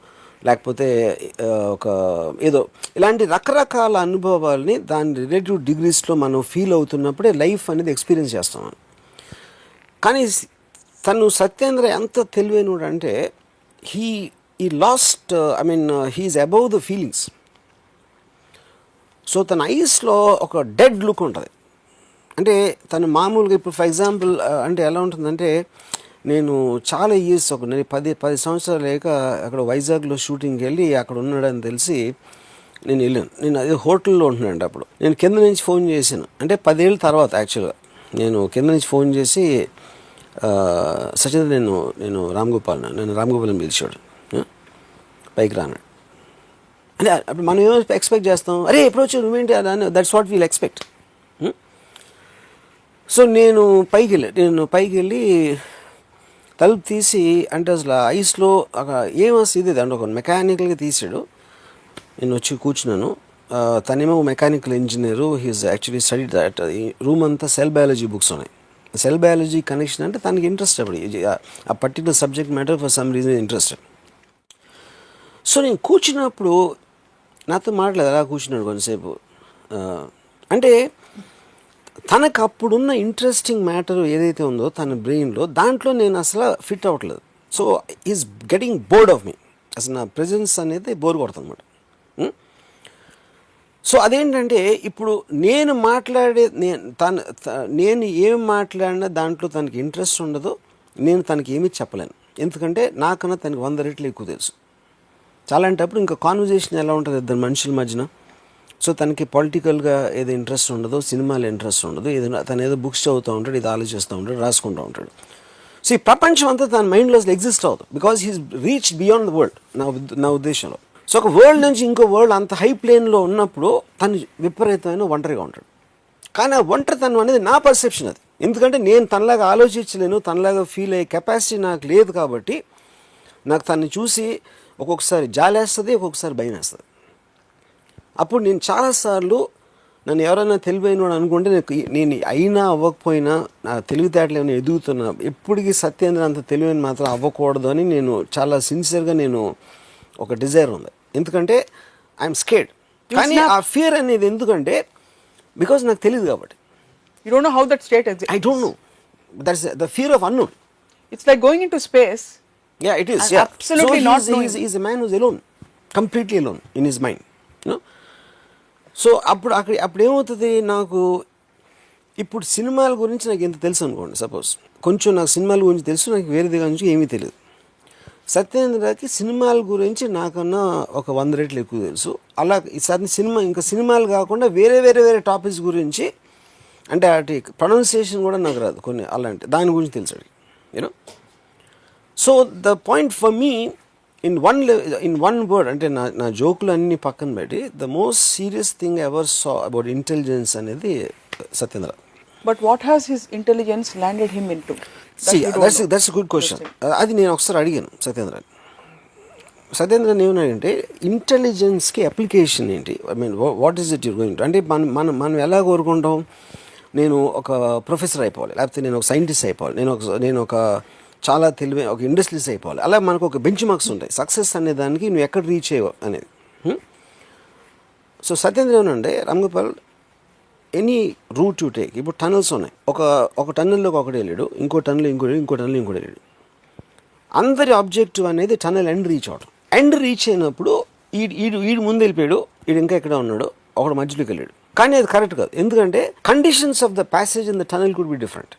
లేకపోతే ఒక ఏదో ఇలాంటి రకరకాల అనుభవాల్ని దాని రిలేటివ్ డిగ్రీస్లో మనం ఫీల్ అవుతున్నప్పుడే లైఫ్ అనేది ఎక్స్పీరియన్స్ చేస్తాం. కానీ తను సత్యేంద్ర ఎంత తెలివైనడు అంటే, he lost, he is above the feelings. So తన ఐస్లో ఒక డెడ్ లుక్ ఉంటుంది. అంటే తను మామూలుగా ఇప్పుడు ఫర్ ఎగ్జాంపుల్ అంటే ఎలా ఉంటుందంటే, నేను చాలా ఇయర్స్ ఒక 10 సంవత్సరాలు లేక అక్కడ వైజాగ్లో షూటింగ్కి వెళ్ళి అక్కడ ఉన్నాడని తెలిసి నేను వెళ్ళాను. నేను అదే హోటల్లో ఉంటున్నాను అప్పుడు. నేను కింద నుంచి ఫోన్ చేశాను, అంటే 10 ఏళ్ళ తర్వాత యాక్చువల్గా నేను కింద నుంచి ఫోన్ చేసి సచిన్ నేను రామ్గోపాల్ని పిలిచాడు, పైకి రానాడు. అంటే అప్పుడు మనం ఏమో ఎక్స్పెక్ట్ చేస్తాం, అరే ఎప్పుడు వచ్చి నువ్వేంటి అని, that's what wheel expect. So నేను పైకి వెళ్ళి తలుపు తీసి, అంటే అసలు ఐస్లో ఏమొస్తుంది ఇది అంటే ఒక మెకానికల్గా తీసాడు. నేను వచ్చి కూర్చున్నాను. తనేమో mechanical engineer, he's actually study that. ఈ రూమ్ అంతా సెల్ బయాలజీ బుక్స్ ఉన్నాయి. సెల్ బయాలజీ కనెక్షన్ అంటే తనకి ఇంట్రెస్ట్, అప్పుడు ఆ particular subject matter for some reason interested. So నేను కూర్చున్నప్పుడు నాతో మాట్లాడలేదు, అలా కూర్చున్నాడు కొంతసేపు. అంటే తనకు అప్పుడున్న ఇంట్రెస్టింగ్ మ్యాటర్ ఏదైతే ఉందో తన బ్రెయిన్లో, దాంట్లో నేను అసలు ఫిట్ అవ్వట్లేదు. So is getting bored of me. అసలు నా ప్రెజెన్స్ అనేది బోర్ కొడుతుంది అన్నమాట. సో అదేంటంటే ఇప్పుడు నేను మాట్లాడే నేను ఏం మాట్లాడినా దాంట్లో తనకి ఇంట్రెస్ట్ ఉండదు, నేను తనకి ఏమీ చెప్పలేను. ఎందుకంటే నాకన్నా తనకి 100 రెట్లు ఎక్కువ తెలుసు. చాలా అంటప్పుడు ఇంకా కాన్వర్జేషన్ ఎలా ఉంటుంది ఇద్దరు మనుషుల మధ్యన. సో తనకి పొలిటికల్గా ఏదో ఇంట్రెస్ట్ ఉండదు, సినిమాలో ఇంట్రెస్ట్ ఉండదు, తను ఏదో బుక్స్ చదువుతూ ఉంటాడు, ఇది ఆలోచిస్తూ ఉంటాడు, రాసుకుంటూ ఉంటాడు. సో ఈ ప్రపంచం అంతా తన మైండ్లో అసలు ఎగ్జిస్ట్ అవ్వదు, because he's reach beyond the world నా ఉద్దేశంలో. సో ఒక వరల్డ్ నుంచి ఇంకో వరల్డ్ అంత హై ప్లేన్లో ఉన్నప్పుడు తను విపరీతమైన ఒంటరిగా ఉంటాడు. కానీ ఆ ఒంటరితనం అనేది నా పర్సెప్షన్ అది. ఎందుకంటే నేను తనలాగా ఆలోచించలేను, తనలాగా ఫీల్ అయ్యే కెపాసిటీ నాకు లేదు. కాబట్టి నాకు తనని చూసి ఒక్కొక్కసారి జాలేస్తుంది, ఒక్కొక్కసారి భయం వేస్తుంది. అప్పుడు నేను చాలాసార్లు నన్ను ఎవరైనా తెలివైన వాడు అనుకుంటే నేను అయినా అవ్వకపోయినా నా తెలివితేటలు ఏమైనా ఎదుగుతున్నా, ఎప్పటికీ సత్యేంద్ర అంత తెలివైన మాత్రం అవ్వకూడదు అని నేను చాలా సిన్సియర్గా నేను ఒక డిజైర్ ఉంది. ఎందుకంటే ఐఎమ్ స్కేర్డ్. కానీ ఆ ఫియర్ అనేది ఎందుకంటే బికాజ్ నాకు తెలియదు కాబట్టి. You don't know how that state exists. I don't know. That's the fear of unknown. It's like going into space. Yeah, it is. And Yeah. absolutely so not knowing. He's a man who's alone, completely alone in his mind. You know. So అప్పుడు ఏమవుతుంది, నాకు ఇప్పుడు సినిమాల గురించి నాకు ఎంత తెలుసు అనుకోండి, సపోజ్ కొంచెం నాకు సినిమాల గురించి తెలుసు, నాకు వేరే దగ్గర నుంచి ఏమీ తెలియదు. సత్యేంద్రకి సినిమాల గురించి నాకన్నా ఒక 100 రెట్లు ఎక్కువ తెలుసు. అలా ఇంకా సినిమాలు కాకుండా వేరే టాపిక్స్ గురించి, అంటే అటు ప్రొనౌన్సియేషన్ కూడా నాకు రాదు కొన్ని, అలాంటి దాని గురించి తెలుసాడు. You know. So the point for me in one word, అంటే నా జోకులు అన్ని పక్కన పెట్టి, the most serious thing ever saw about intelligence అనేది Satyendra. But what has his intelligence landed him into? That's a good question. అది నేను ఒకసారి అడిగాను సత్యేంద్రని ఏమన్నాడంటే, ఇంటెలిజెన్స్కి అప్లికేషన్ ఏంటి, I mean what is it you're going to. అంటే మనం ఎలా కోరుకుంటాం, నేను ఒక ప్రొఫెసర్ అయిపోవాలి, లేకపోతే నేను ఒక సైంటిస్ట్ అయిపోవాలి, నేను ఒక చాలా తెలివైన ఒక ఇండస్ట్రీస్ అయిపోవాలి. అలా మనకు ఒక బెంచ్ మార్క్స్ ఉంటాయి సక్సెస్ అనే దానికి, నువ్వు ఎక్కడ రీచ్ అయ్యావు అనేది. సో సత్యేంద్ర ఏమనంటే, Ramgopal, any route you take, ఇప్పుడు టనల్స్ ఉన్నాయి, ఒక టన్నెల్లోకి ఒకటి వెళ్ళాడు, ఇంకో టన్నెల్ ఇంకోటి వెళ్ళాడు. అందరి ఆబ్జెక్టివ్ అనేది టన్నెల్ ఎండ్ రీచ్ అవడం. ఎండ్ రీచ్ అయినప్పుడు ఈడు ముందు వెళ్ళిపోయాడు, ఈడు ఇంకా ఎక్కడ ఉన్నాడు, ఒకడు మధ్యలోకి వెళ్ళాడు. కానీ అది కరెక్ట్ కాదు. ఎందుకంటే conditions of the passage in the tunnel could be different,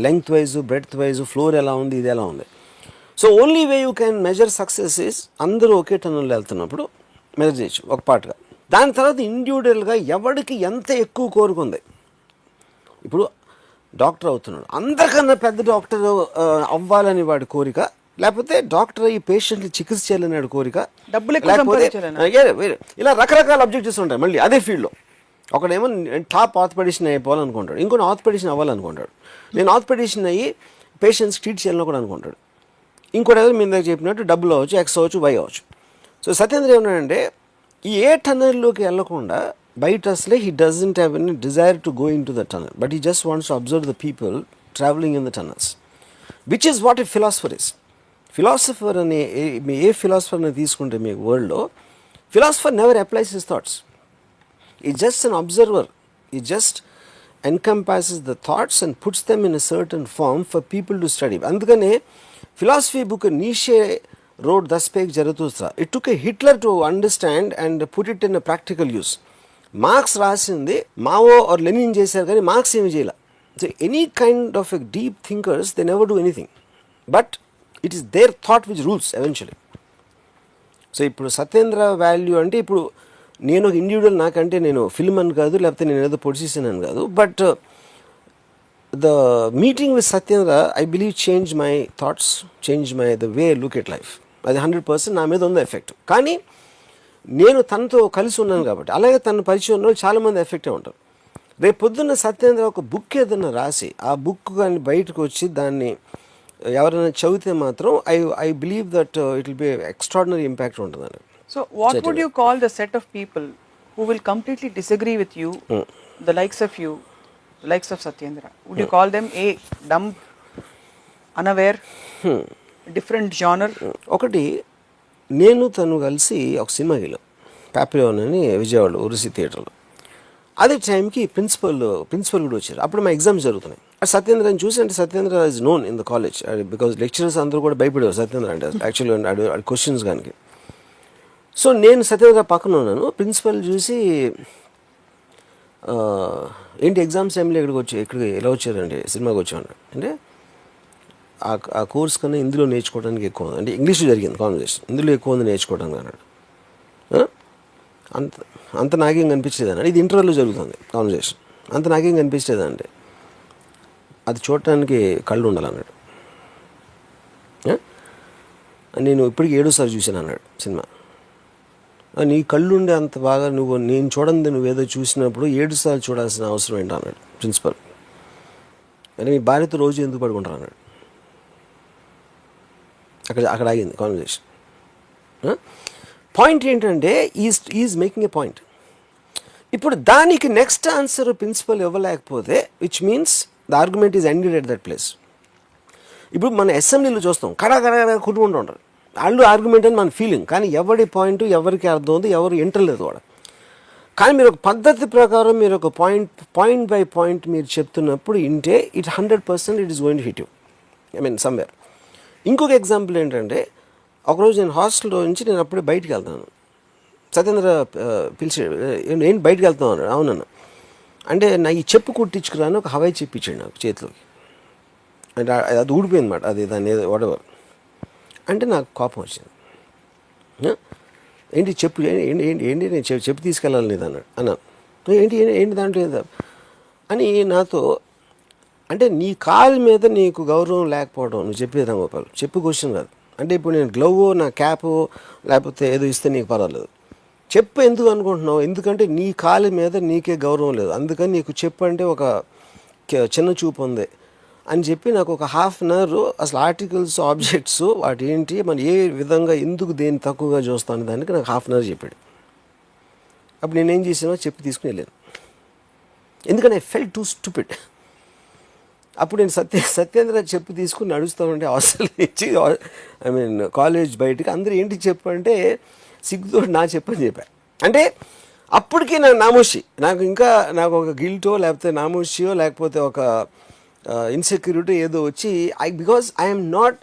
length wise, breadth wise, floor ఎలా ఉంది, ఇది ఎలా ఉంది. So only way you can measure success is అందరూ ఒకే టనల్లో వెళ్తున్నప్పుడు మెజర్ చేయొచ్చు ఒక పార్ట్గా. దాని తర్వాత ఇండివిజువల్గా ఎవరికి ఎంత ఎక్కువ కోరుకుంది. ఇప్పుడు డాక్టర్ అవుతున్నాడు, అందరికన్నా పెద్ద డాక్టర్ అవ్వాలని వాడి కోరిక, లేకపోతే డాక్టర్ ఈ పేషెంట్ని చికిత్స చేయాలని వాడి కోరిక, లేకపోతే ఇలా రకరకాల అబ్జెక్టివ్స్ ఉంటాయి. మళ్ళీ అదే ఫీల్డ్లో ఒకడేమో టాప్ ఆర్థోపెడిషన్ అయిపోవాలనుకుంటాడు, ఇంకొన్ని ఆర్థోపెడిషన్ అవ్వాలనుకుంటాడు, నేను ఆర్థోపెడిషన్ అయ్యి పేషెంట్స్ ట్రీట్ చేయాలని కూడా అనుకుంటాడు. ఇంకోటి ఏదో మీ దగ్గర చెప్పినట్టు డబ్బులు అవ్వచ్చు, ఎక్స్ అవ్వచ్చు, వై అవ్వచ్చు. సో సత్యేంద్ర ఏమన్నాడంటే, ఈ ఏ టనల్లోకి వెళ్ళకుండా బయట అసలే he doesn't have any desire to go in to the tunnel, but he just wants to observe the people travelling in the tunnels, which is what a philosopher is. Philosopher అనే ఏ ఫిలాసఫర్ని తీసుకుంటే మీ వరల్డ్లో, philosopher never applies his thoughts. He's just an observer. He just encompasses the thoughts and puts them in a certain form for people to study. అందుకనే philosophy book Nietzsche wrote Das Pek Zarathustra. It took a Hitler to understand and put it in a practical use. Marx రాసింది మావో ఆర్ లెనిన్ చేశారు, కానీ మార్క్స్ ఏమి చేయాల. So any kind of a deep thinkers they never do anything, but it is their thought which rules eventually. So ఇప్పుడు సత్యేంద్ర వాల్యూ అంటే, ఇప్పుడు నేను ఒక ఇండివిజువల్, నాకంటే నేను ఫిల్మ్ అని కాదు, లేకపోతే నేను ఏదో పొడిచేసాను అని కాదు, but the meeting with Satyendra I believe change my thoughts, change my the way look at life. అది 100% నా మీద ఉంది ఎఫెక్ట్. కానీ నేను తనతో కలిసి ఉన్నాను కాబట్టి, అలాగే తన పరిచయం ఉన్న వాళ్ళు చాలామంది ఎఫెక్టే ఉంటారు. రేపు పొద్దున్న సత్యేంద్ర ఒక బుక్ ఏదైనా రాసి ఆ బుక్ కానీ బయటకు వచ్చి దాన్ని ఎవరైనా చదివితే మాత్రం I believe that it will be extraordinary impact ఉంటుందని. So what would you call the set of people who will completely disagree with you, the likes of you, the likes of Satyendra? Would you call them A, dumb, unaware, different genre? ఒకటి, నేను తను కలిసి ఒక సినిమాకి వెళ్ళాం, పాపిలోన్ అని విజయవాడ ఉరుసి థియేటర్లో. అదే టైంకి ప్రిన్సిపల్ కూడా వచ్చారు. అప్పుడు మా ఎగ్జామ్స్ జరుగుతున్నాయి. సత్యేంద్రని చూసి, అంటే Satyendra is known in the college because lecturers అందరూ కూడా భయపడేవారు సత్యేంద్ర అంటే యాక్చువల్లీ క్వశ్చన్స్ కానీ. సో నేను సత్యేంద్ర పక్కన ఉన్నాను. ప్రిన్సిపల్ చూసి ఏంటి ఎగ్జామ్స్ టైంలో ఇక్కడికి ఎలా వచ్చారండి, సినిమాకి వచ్చాను అంటే ఆ కోర్స్ కన్నా ఇందులో నేర్చుకోవడానికి ఎక్కువ ఉంది, అంటే ఇంగ్లీష్ జరిగింది కాన్వర్సేషన్, ఇందులో ఎక్కువ ఉంది నేర్చుకోవడానికి అన్నాడు. అంత నాకేం కనిపించేది అన్నాడు. ఇది ఇంటర్వ్యూలో జరుగుతుంది కాన్వర్సేషన్. అంత నాకేం కనిపించేది అంటే అది చూడటానికి కళ్ళు ఉండాలన్నాడు. నేను ఇప్పటికి 7వ సారి చూశాను అన్నాడు సినిమా. నీ కళ్ళు ఉండే అంత బాగా నేను చూడండి నువ్వేదో చూసినప్పుడు 7 సార్లు చూడాల్సిన అవసరం ఏంటి అన్నాడు ప్రిన్సిపల్. అంటే మీ భార్యతో రోజు ఎందుకు పడుకుంటారు అన్నాడు. అక్కడ ఆగింది కాన్వర్సేషన్. పాయింట్ ఏంటంటే ఈజ్ మేకింగ్ ఏ పాయింట్. ఇప్పుడు దానికి నెక్స్ట్ ఆన్సర్ ప్రిన్సిపల్ ఇవ్వలేకపోతే which means the argument is ended at that place. ఇప్పుడు మన అసెంబ్లీలో చూస్తాం కడా కుట్టుకుంటూ ఉంటారు, వాళ్ళు ఆర్గ్యుమెంట్ అని మన ఫీలింగ్, కానీ ఎవరి పాయింట్ ఎవరికి అర్థం ఉంది, ఎవరు ఇంటర్లేదు కూడా. కానీ మీరు ఒక పద్ధతి ప్రకారం మీరు ఒక పాయింట్ బై పాయింట్ మీరు చెప్తున్నప్పుడు ఇంటే it 100% it is going to hit you, I mean somewhere. ఇంకొక ఎగ్జాంపుల్ ఏంటంటే, ఒకరోజు నేను హాస్టల్లో నుంచి నేను అప్పుడే బయటికి వెళ్తాను. సత్యేంద్ర పిలిచాడు, ఏంటి బయటికి వెళ్తాను అన్నాడు. అవునన్నా. అంటే నా ఈ చెప్పు కుట్టించుకురాను ఒక హవాయి చెప్పు ఇచ్చాడు నాకు చేతిలోకి. అంటే అది ఊడిపోయింది అన్నమాట, అది దాన్ని ఏదో వాడవర్. అంటే నాకు కోపం వచ్చింది. ఏంటి చెప్పు, ఏంటి ఏంటి ఏంటి నేను చెప్పు తీసుకెళ్ళాలి లేదు అన్నాడు. అన్నాను ఏంటి ఏంటి దాంట్లో ఏదో అని నాతో. అంటే నీ కాలు మీద నీకు గౌరవం లేకపోవడం నువ్వు చెప్పేది రాంగోపాల్, చెప్పు క్వశ్చన్ కాదు. అంటే ఇప్పుడు నేను గ్లవ్ నా క్యాప్ లేకపోతే ఏదో ఇస్తే నీకు పర్వాలేదు, చెప్పు ఎందుకు అనుకుంటున్నావు, ఎందుకంటే నీ కాలు మీద నీకే గౌరవం లేదు, అందుకని నీకు చెప్పు అంటే ఒక చిన్న చూపు ఉంది అని చెప్పి నాకు ఒక ½ అన్ అవర్ అసలు ఆర్టికల్స్ ఆబ్జెక్ట్స్ వాటి ఏంటి మనం ఏ విధంగా ఎందుకు దేన్ని తక్కువగా చూస్తాను దానికి నాకు ½ అన్ అవర్ చెప్పాడు. అప్పుడు నేనేం చేసానో చెప్పి తీసుకుని వెళ్ళాను, ఎందుకంటే ఐ ఫెల్ట్ టూ స్టూపిడ్. అప్పుడు నేను సత్యేంద్ర చెప్పు తీసుకుని నడుస్తూ ఉంటే హాస్టల్ నుంచి ఐ మీన్ కాలేజ్ బయటికి అందరూ ఏంటి చెప్పు అంటే సిగ్గుతో నా చెప్పని చెప్పా. అంటే అప్పటికి నాకు నామోషి, నాకు ఒక గిల్టో లేకపోతే నామోషియో లేకపోతే ఒక ఇన్సెక్యూరిటీ ఏదో వచ్చి because I'm not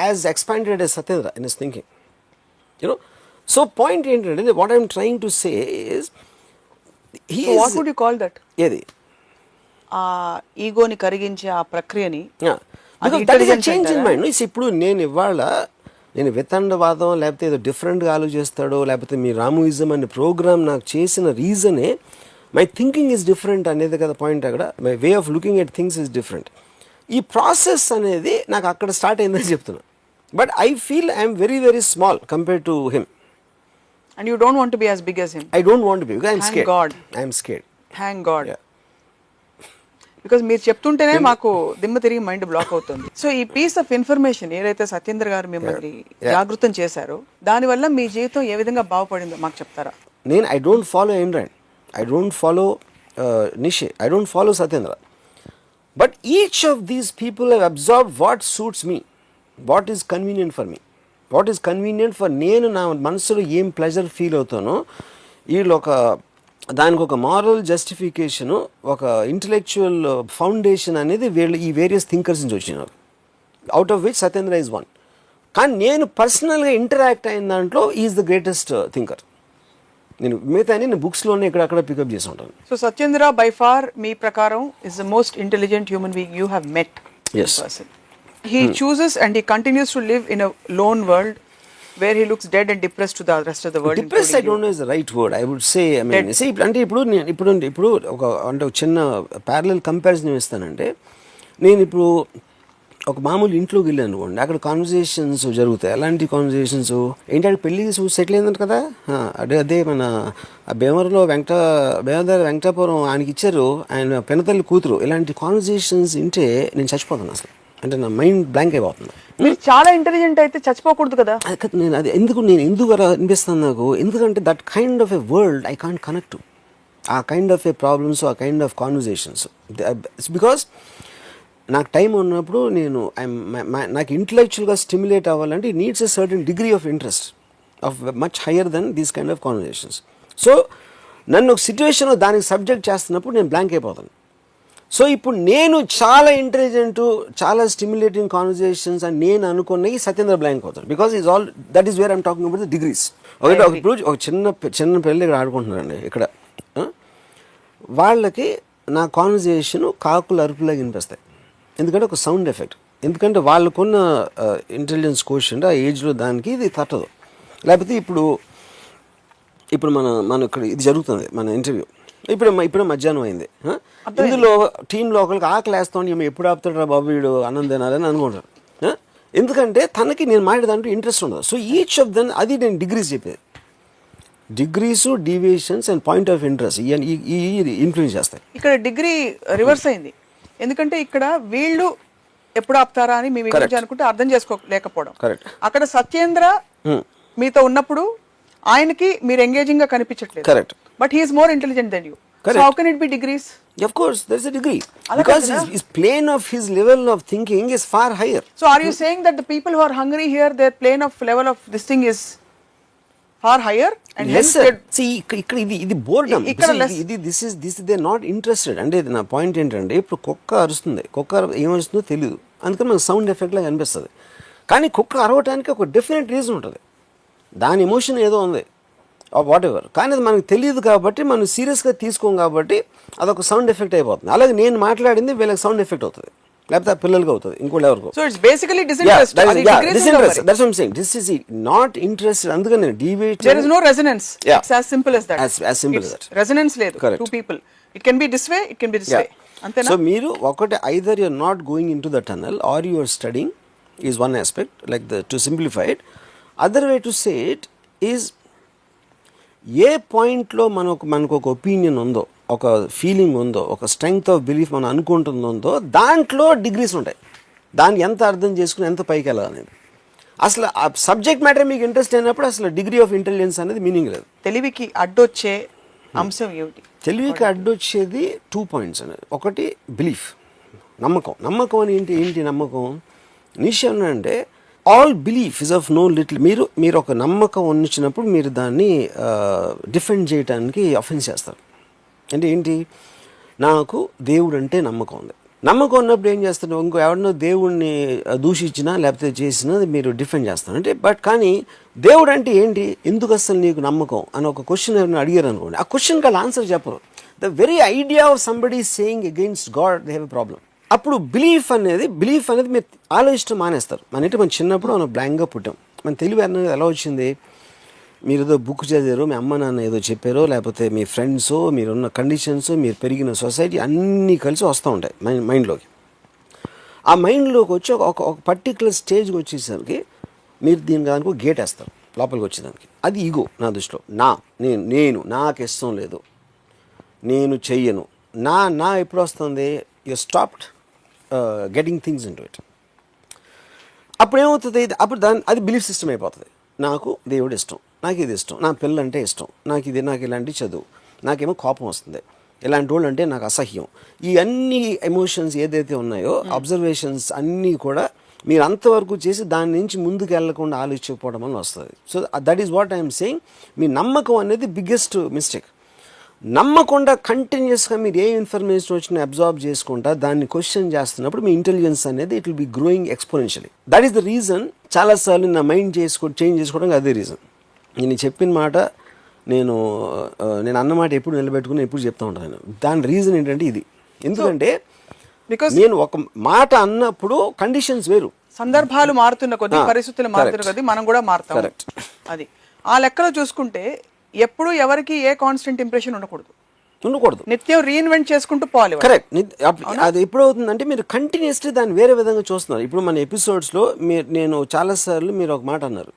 as expanded as Satyendra in his thinking, you know. So point ఏంటంటే what I'm trying to say is what would you call that, ఏది ఆ ఈగోని కరిగించే ఆ ప్రక్రియని చేంజ్ ఇన్ మైండ్. ఇప్పుడు నేను వితండవాదం లేకపోతే ఏదో డిఫరెంట్గా ఆలోచిస్తాడో లేకపోతే మీ రాముయిజం అనే ప్రోగ్రామ్ నాకు చేసిన రీజనే మై థింకింగ్ ఈజ్ డిఫరెంట్ అనేది కదా పాయింట్. అక్కడ my way of looking at things is different. ఈ ప్రాసెస్ అనేది నాకు అక్కడ స్టార్ట్ అయిందని చెప్తున్నా. But I feel I'm very very small compare to him. And you don't want to be as big as him. I don't want to be because I'm Thank scared. God. I'm scared. Thank God. Yeah. Because మీరు చెప్తుంటేనే మాకు దిమ్మ తిరిగి మైండ్ బ్లాక్ అవుతుంది. సో ఈ పీస్ ఆఫ్ ఇన్ఫర్మేషన్ ఏదైతే సత్యేంద్ర గారు మిమ్మల్ని జాగృతం చేశారో దానివల్ల మీ జీవితం ఏ విధంగా బాగుపడిందో మాకు చెప్తారా? నేను I don't follow Android, I don't follow నిషే, I don't follow Satyendra. But each of these people have observe what suits me, what is convenient for me, what is convenient for నేను నా మనసులో ఏం ప్లెజర్ ఫీల్ అవుతానో. వీళ్ళు దానికి ఒక మారల్ జస్టిఫికేషను, ఒక ఇంటలెక్చువల్ ఫౌండేషన్ అనేది వీళ్ళు ఈ వేరియస్ థింకర్స్ నుంచి వచ్చినారు, out of which Satyendra is one. కానీ నేను పర్సనల్గా ఇంటరాక్ట్ అయిన దాంట్లో ఈజ్ ద గ్రేటెస్ట్ థింకర్. నేను మిగతా నేను బుక్స్లోనే ఇక్కడక్కడ పికప్ చేసి ఉంటాను. So Satyendra by far me ప్రకారం is the most intelligent human being you have met. Yes. He chooses and he continues to live in a lone world where he looks dead and depressed to the rest of the world. Depressed, I don't know is the right word. I would say, I mean, see, అంటే ఇప్పుడు ఒక చిన్న ప్యారలల్ కంపారిజన్ ఇస్తానంటే, నేను ఇప్పుడు ఒక మామూలు ఇంట్లోకి వెళ్ళాను అనుకోండి, అక్కడ కాన్వర్జేషన్స్ జరుగుతాయి. అలాంటి కాన్వర్జేషన్స్ ఏంటి, అక్కడ పెళ్లి సెటిల్ అయిందంట కదా, అదే మన భీమవరంలో వెంకటాపురం ఆయనకి ఇచ్చారు, ఆయన పెనతల్లి కూతురు. ఇలాంటి కాన్వర్జేషన్స్ వింటే నేను చచ్చిపోతాను అసలు. అంటే నా మైండ్ బ్లాంక్ అయిపోతుంది. మీరు చాలా ఇంటెలిజెంట్ అయితే చచ్చిపోకూడదు కదా. నేను ఎందుకు అలా అనిపిస్తాను నాకు, ఎందుకంటే that kind of a world I can't connect to, ఆ కైండ్ ఆఫ్ ఏ ప్రాబ్లమ్స్, ఆ కైండ్ ఆఫ్ కాన్వర్జేషన్స్. బికాస్ నాకు టైం ఉన్నప్పుడు నాకు ఇంటలెక్చువల్గా స్టిమ్యులేట్ అవ్వాలంటే it needs a certain degree of interest of much higher than these kind of conversations. So నన్ను ఒక సిచ్యువేషన్లో దానికి సబ్జెక్ట్ చేస్తున్నప్పుడు నేను బ్లాంక్ అయిపోతాను. సో ఇప్పుడు నేను చాలా ఇంటెలిజెంట్, చాలా స్టిమ్యులేటింగ్ కాన్వర్జేషన్స్ అని నేను అనుకున్నవి సత్యేంద్ర బ్లాంక్ అవుతాడు. Because is all that is where I'm talking about the degrees. ఇప్పుడు ఒక చిన్న పిల్లలు ఇక్కడ ఆడుకుంటున్నారండి ఇక్కడ, వాళ్ళకి నా కాన్వర్జేషన్ కాకులు అరుపులాగా వినిపిస్తాయి. ఎందుకంటే ఒక సౌండ్ ఎఫెక్ట్, ఎందుకంటే వాళ్ళకున్న ఇంటెలిజెన్స్ కోషెంట్ ఆ ఏజ్లో దానికి ఇది తట్టదు. లేకపోతే ఇప్పుడు మన ఇక్కడ ఇది జరుగుతుంది, మన ఇంటర్వ్యూ ఇప్పుడు మధ్యాహ్నం అయింది, ఇందులో టీంలో ఒకరికి ఆకలి వేస్తామని ఏమో ఎప్పుడు ఆపుతాడు బాబు వీడు అన్నం తినాలని అనుకుంటారు. ఎందుకంటే తనకి నేను మాట్లాడేదాంట్లో ఇంట్రెస్ట్ ఉండదు. సో ఈచ్ ఆఫ్ దెన్ అది నేను డిగ్రీస్ చెప్పేది, degrees, deviations and point of interest ఈ ఇన్ఫ్లుయెన్స్ చేస్తాయి. ఇక్కడ డిగ్రీ రివర్స్ అయింది, ఎందుకంటే ఇక్కడ వీళ్ళు ఎప్పుడు ఆపుతారా అని మీ గురించి అనుకుంటే అర్థం చేసుకోలేకపోవడం. అక్కడ సత్యేంద్ర మీతో ఉన్నప్పుడు ఆయనకి మీరు ఎంగేజింగ్ గా కనిపించట్లేదు. Correct. But he is more intelligent then you. So how can it be degrees? Of course there is a degree, because his plane of his level of thinking is far higher. So are you saying that the people who are hungry here, their plane of level of this thing is far higher and yes sir. See ఇది boredom, this is they are not interested. అంటే నా పాయింట్ ఏంటంటే, ఇప్పుడు కుక్క అరుస్తుంది, కుక్క ఏమరుస్తుందో తెలియదు, అందుకని మనకు సౌండ్ ఎఫెక్ట్ లాగా అనిపిస్తుంది. కానీ కుక్క అరవటానికి ఒక డెఫినెట్ రీజన్ ఉంటుంది, దాని ఎమోషన్ ఏదో ఉంది వాట్ ఎవర్, కానీ అది మనకు తెలియదు కాబట్టి మనం సీరియస్గా తీసుకోం కాబట్టి అదొక సౌండ్ ఎఫెక్ట్ అయిపోతుంది. అలాగే నేను మాట్లాడింది వీళ్ళకి సౌండ్ ఎఫెక్ట్ అవుతుంది, లేకపోతే ఆ పిల్లలకి అవుతుంది, ఇంకోటి ఎవరికో. So it's basically disinterest. Disinterest, that's what I'm saying. This is not interested. అందుకని నేను deviate. There is no resonance. It's as simple as that. As simple as that. Resonance లేదు. Two people. It can be this way, it can be this way. అంతేనా? So మీరు ఒకటి, either you're not going into the tunnel or you are studying is one aspect, like to simplify it. Other way to say it is, ఏ పాయింట్లో మనకు ఒక ఒపీనియన్ ఉందో, ఒక ఫీలింగ్ ఉందో, ఒక స్ట్రెంగ్త్ ఆఫ్ బిలీఫ్ మనం అనుకుంటుందో, దాంట్లో డిగ్రీస్ ఉంటాయి. దాన్ని ఎంత అర్థం చేసుకుని ఎంత పైకి వెళ్ళాలనేది. అసలు ఆ సబ్జెక్ట్ మ్యాటర్ మీకు ఇంట్రెస్ట్ అయినప్పుడు అసలు డిగ్రీ ఆఫ్ ఇంటెలిజెన్స్ అనేది మీనింగ్ లేదు. తెలివికి అడ్డొచ్చే అంశం ఏమిటి? తెలివికి అడ్డొచ్చేది 2 పాయింట్స్ అనేది. ఒకటి బిలీఫ్, నమ్మకం అని ఏంటి నమ్మకం? నిశ్చయం అంటే all belief is of no little. మీరు ఒక నమ్మకం ఉన్నప్పుడు మీరు దాన్ని డిఫెండ్ చేయడానికి అఫెన్స్ చేస్తారు. అంటే ఏంటి, నాకు దేవుడు అంటే నమ్మకం ఉంది, నమ్మకం ఉన్నప్పుడు ఏం చేస్తారు, ఇంకో ఎవరినో దేవుడిని దూషించినా లేకపోతే చేసినా మీరు డిఫెండ్ చేస్తారు. అంటే కానీ దేవుడు అంటే ఏంటి, ఎందుకు అసలు నీకు నమ్మకం అని ఒక క్వశ్చన్ ఎవరైనా అడిగారు అనుకోండి, ఆ క్వశ్చన్కి వాళ్ళు ఆన్సర్ చెప్పరు. The very idea of somebody saying against God they have a problem. అప్పుడు బిలీఫ్ అనేది మీరు ఆలోచించడం మానేస్తారు. మన చిన్నప్పుడు మనం బ్లాంక్గా పుట్టాం. మన తెలివి అనేది ఎలా వచ్చింది, మీరు ఏదో బుక్ చదివారు, మీ అమ్మ నాన్న ఏదో చెప్పారో, లేకపోతే మీ ఫ్రెండ్స్, మీరున్న కండిషన్స్, మీరు పెరిగిన సొసైటీ అన్నీ కలిసి వస్తూ ఉంటాయి మైండ్లోకి. ఆ మైండ్లోకి వచ్చి ఒక పర్టికులర్ స్టేజ్కి వచ్చేసరికి మీరు దీని దానికి గేట్ వేస్తారు లోపలికి వచ్చేదానికి. అది ఈగో నా దృష్టిలో. నేను నాకు ఇష్టం లేదు, నేను చెయ్యను, నా ఎప్పుడు వస్తుంది, you stopped getting things in to it. అప్పుడు ఏమవుతుంది, అప్పుడు అది బిలీఫ్ సిస్టమ్ అయిపోతుంది. నాకు దేవుడు ఇష్టం, నాకు ఇది ఇష్టం, నా పిల్లలంటే ఇష్టం, నాకు ఇలాంటి చదువు, నాకేమో కోపం వస్తుంది, ఇలాంటి వాళ్ళు అంటే నాకు అసహ్యం. ఈ అన్ని ఎమోషన్స్ ఏదైతే ఉన్నాయో, అబ్జర్వేషన్స్ అన్నీ కూడా మీరు అంతవరకు చేసి దాని నుంచి ముందుకు వెళ్ళకుండా ఆలోచించకపోవడం వల్ల వస్తుంది. So that is what I'm saying. మీ నమ్మకం అనేది బిగ్గెస్ట్ మిస్టేక్. నమ్మకుండా కంటిన్యూస్గా మీరు ఏ ఇన్ఫర్మేషన్ వచ్చినా అబ్జార్బ్ చేసుకుంటా దాన్ని క్వశ్చన్ చేస్తున్నప్పుడు మీ ఇంటెలిజెన్స్ అనేది it will B growing exponentially. That is the reason. చాలాసార్లు నా మైండ్ చేంజ్ చేసుకోవడానికి అదే రీజన్. నేను చెప్పిన మాట నేను అన్నమాట ఎప్పుడు నిలబెట్టుకుని ఎప్పుడు చెప్తూ ఉంటాను. దాని రీజన్ ఏంటంటే ఇది. ఎందుకంటే నేను ఒక మాట అన్నప్పుడు కండిషన్స్ వేరు. సందర్భాలు మారుతున్న కొద్దీ, పరిస్థితులు మారుతున్న కొద్దీ మనం కూడా మారుతాం. అది ఆ లెక్కలో చూసుకుంటే ఎప్పుడు ఎవరికి ఏ కాన్స్టెంట్ ఇంప్రెషన్ ఉండకూడదు. నిత్యం రీఇన్వెంట్ చేసుకుంటూ పోవాలి. కరెక్ట్. అది ఎప్పుడు అవుతుందంటే మీరు కంటిన్యూస్లీ దాన్ని వేరే విధంగా చూస్తున్నారు. ఇప్పుడు మన ఎపిసోడ్స్లో నేను చాలాసార్లు మీరు ఒక మాట అన్నారు,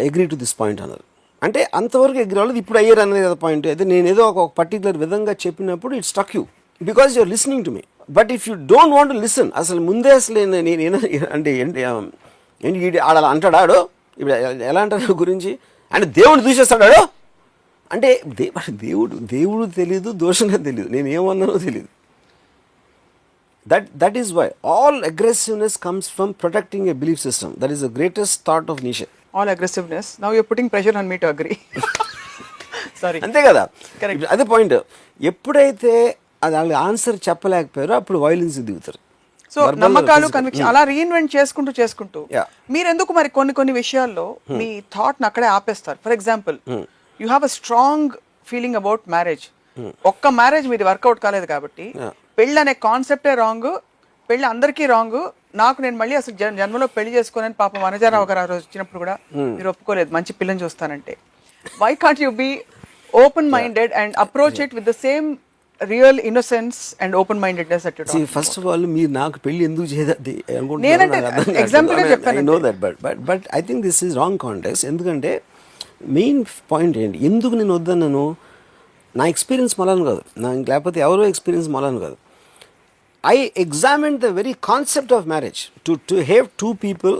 అగ్రీ టు దిస్ పాయింట్ అన్నారు. అంటే అంతవరకు ఎగ్రీ అవ్వలేదు, ఇప్పుడు అయ్యారు అనేది కదా పాయింట్. అయితే నేను ఏదో ఒక పర్టికులర్ విధంగా చెప్పినప్పుడు it stuck you because you're listening to me. But if you don't want to listen, అసలు ముందే అసలు నేను అంటే ఏంటి ఆడ అంటాడాడో, ఇప్పుడు ఎలా అంటారు గురించి అంటే దేవుడు దూషిస్తాడాడో అంటే దేవుడు తెలీదు, దోషంగా తెలీదు, నేను ఏమన్నానో తెలీదు. That is why all aggressiveness comes from protecting a belief system. That is the greatest thought of Nietzsche. All aggressiveness, now you are putting pressure on me to agree. Sorry, అంతే కదా, అదే పాయింట్. ఎప్పుడైతే అది వాళ్ళు ఆన్సర్ చెప్పలేకపోయారో అప్పుడు వైలెన్స్ దిగుతారు. సో నమ్మకాలు, కన్విక్షన్ అలా రీఇన్వెంట్ చేసుకుంటూ మీరు ఎందుకు మరి కొన్ని విషయాల్లో మీ థాట్ ని అక్కడే ఆపేస్తారు? For example, you have a strong feeling about marriage. ఒక్క మ్యారేజ్ మీది వర్కౌట్ కాలేదు కాబట్టి పెళ్ళి అనే కాన్సెప్టే రాంగ్, పెళ్ళి అందరికీ రాంగ్, నేను మళ్ళీ అసలు జన్మలో పెళ్లి చేసుకోనని పాపం వనజారావు గారు ఆ రోజు వచ్చినప్పుడు కూడా మీరు ఒప్పుకోలేదు మంచి పిల్లని చూస్తానంటే. Why can't you be open minded and approach it with the same real innocence and open mindedness that you talk? First of all మీరు నాకు పెళ్లి ఎందుకు చేయదది నేనంటే ఎగ్జాంపుల్ గా చెప్పాను. I know that, but I think this is wrong context. ఎందుకంటే మెయిన్ పాయింట్ ఏంటి, ఎందుకు నేను వద్దన్నాను, నా ఎక్స్పీరియన్స్ మొలను కాదు, లేకపోతే ఎవరో ఎక్స్పీరియన్స్ మొలను కాదు. I examine the very concept of marriage. To have two people,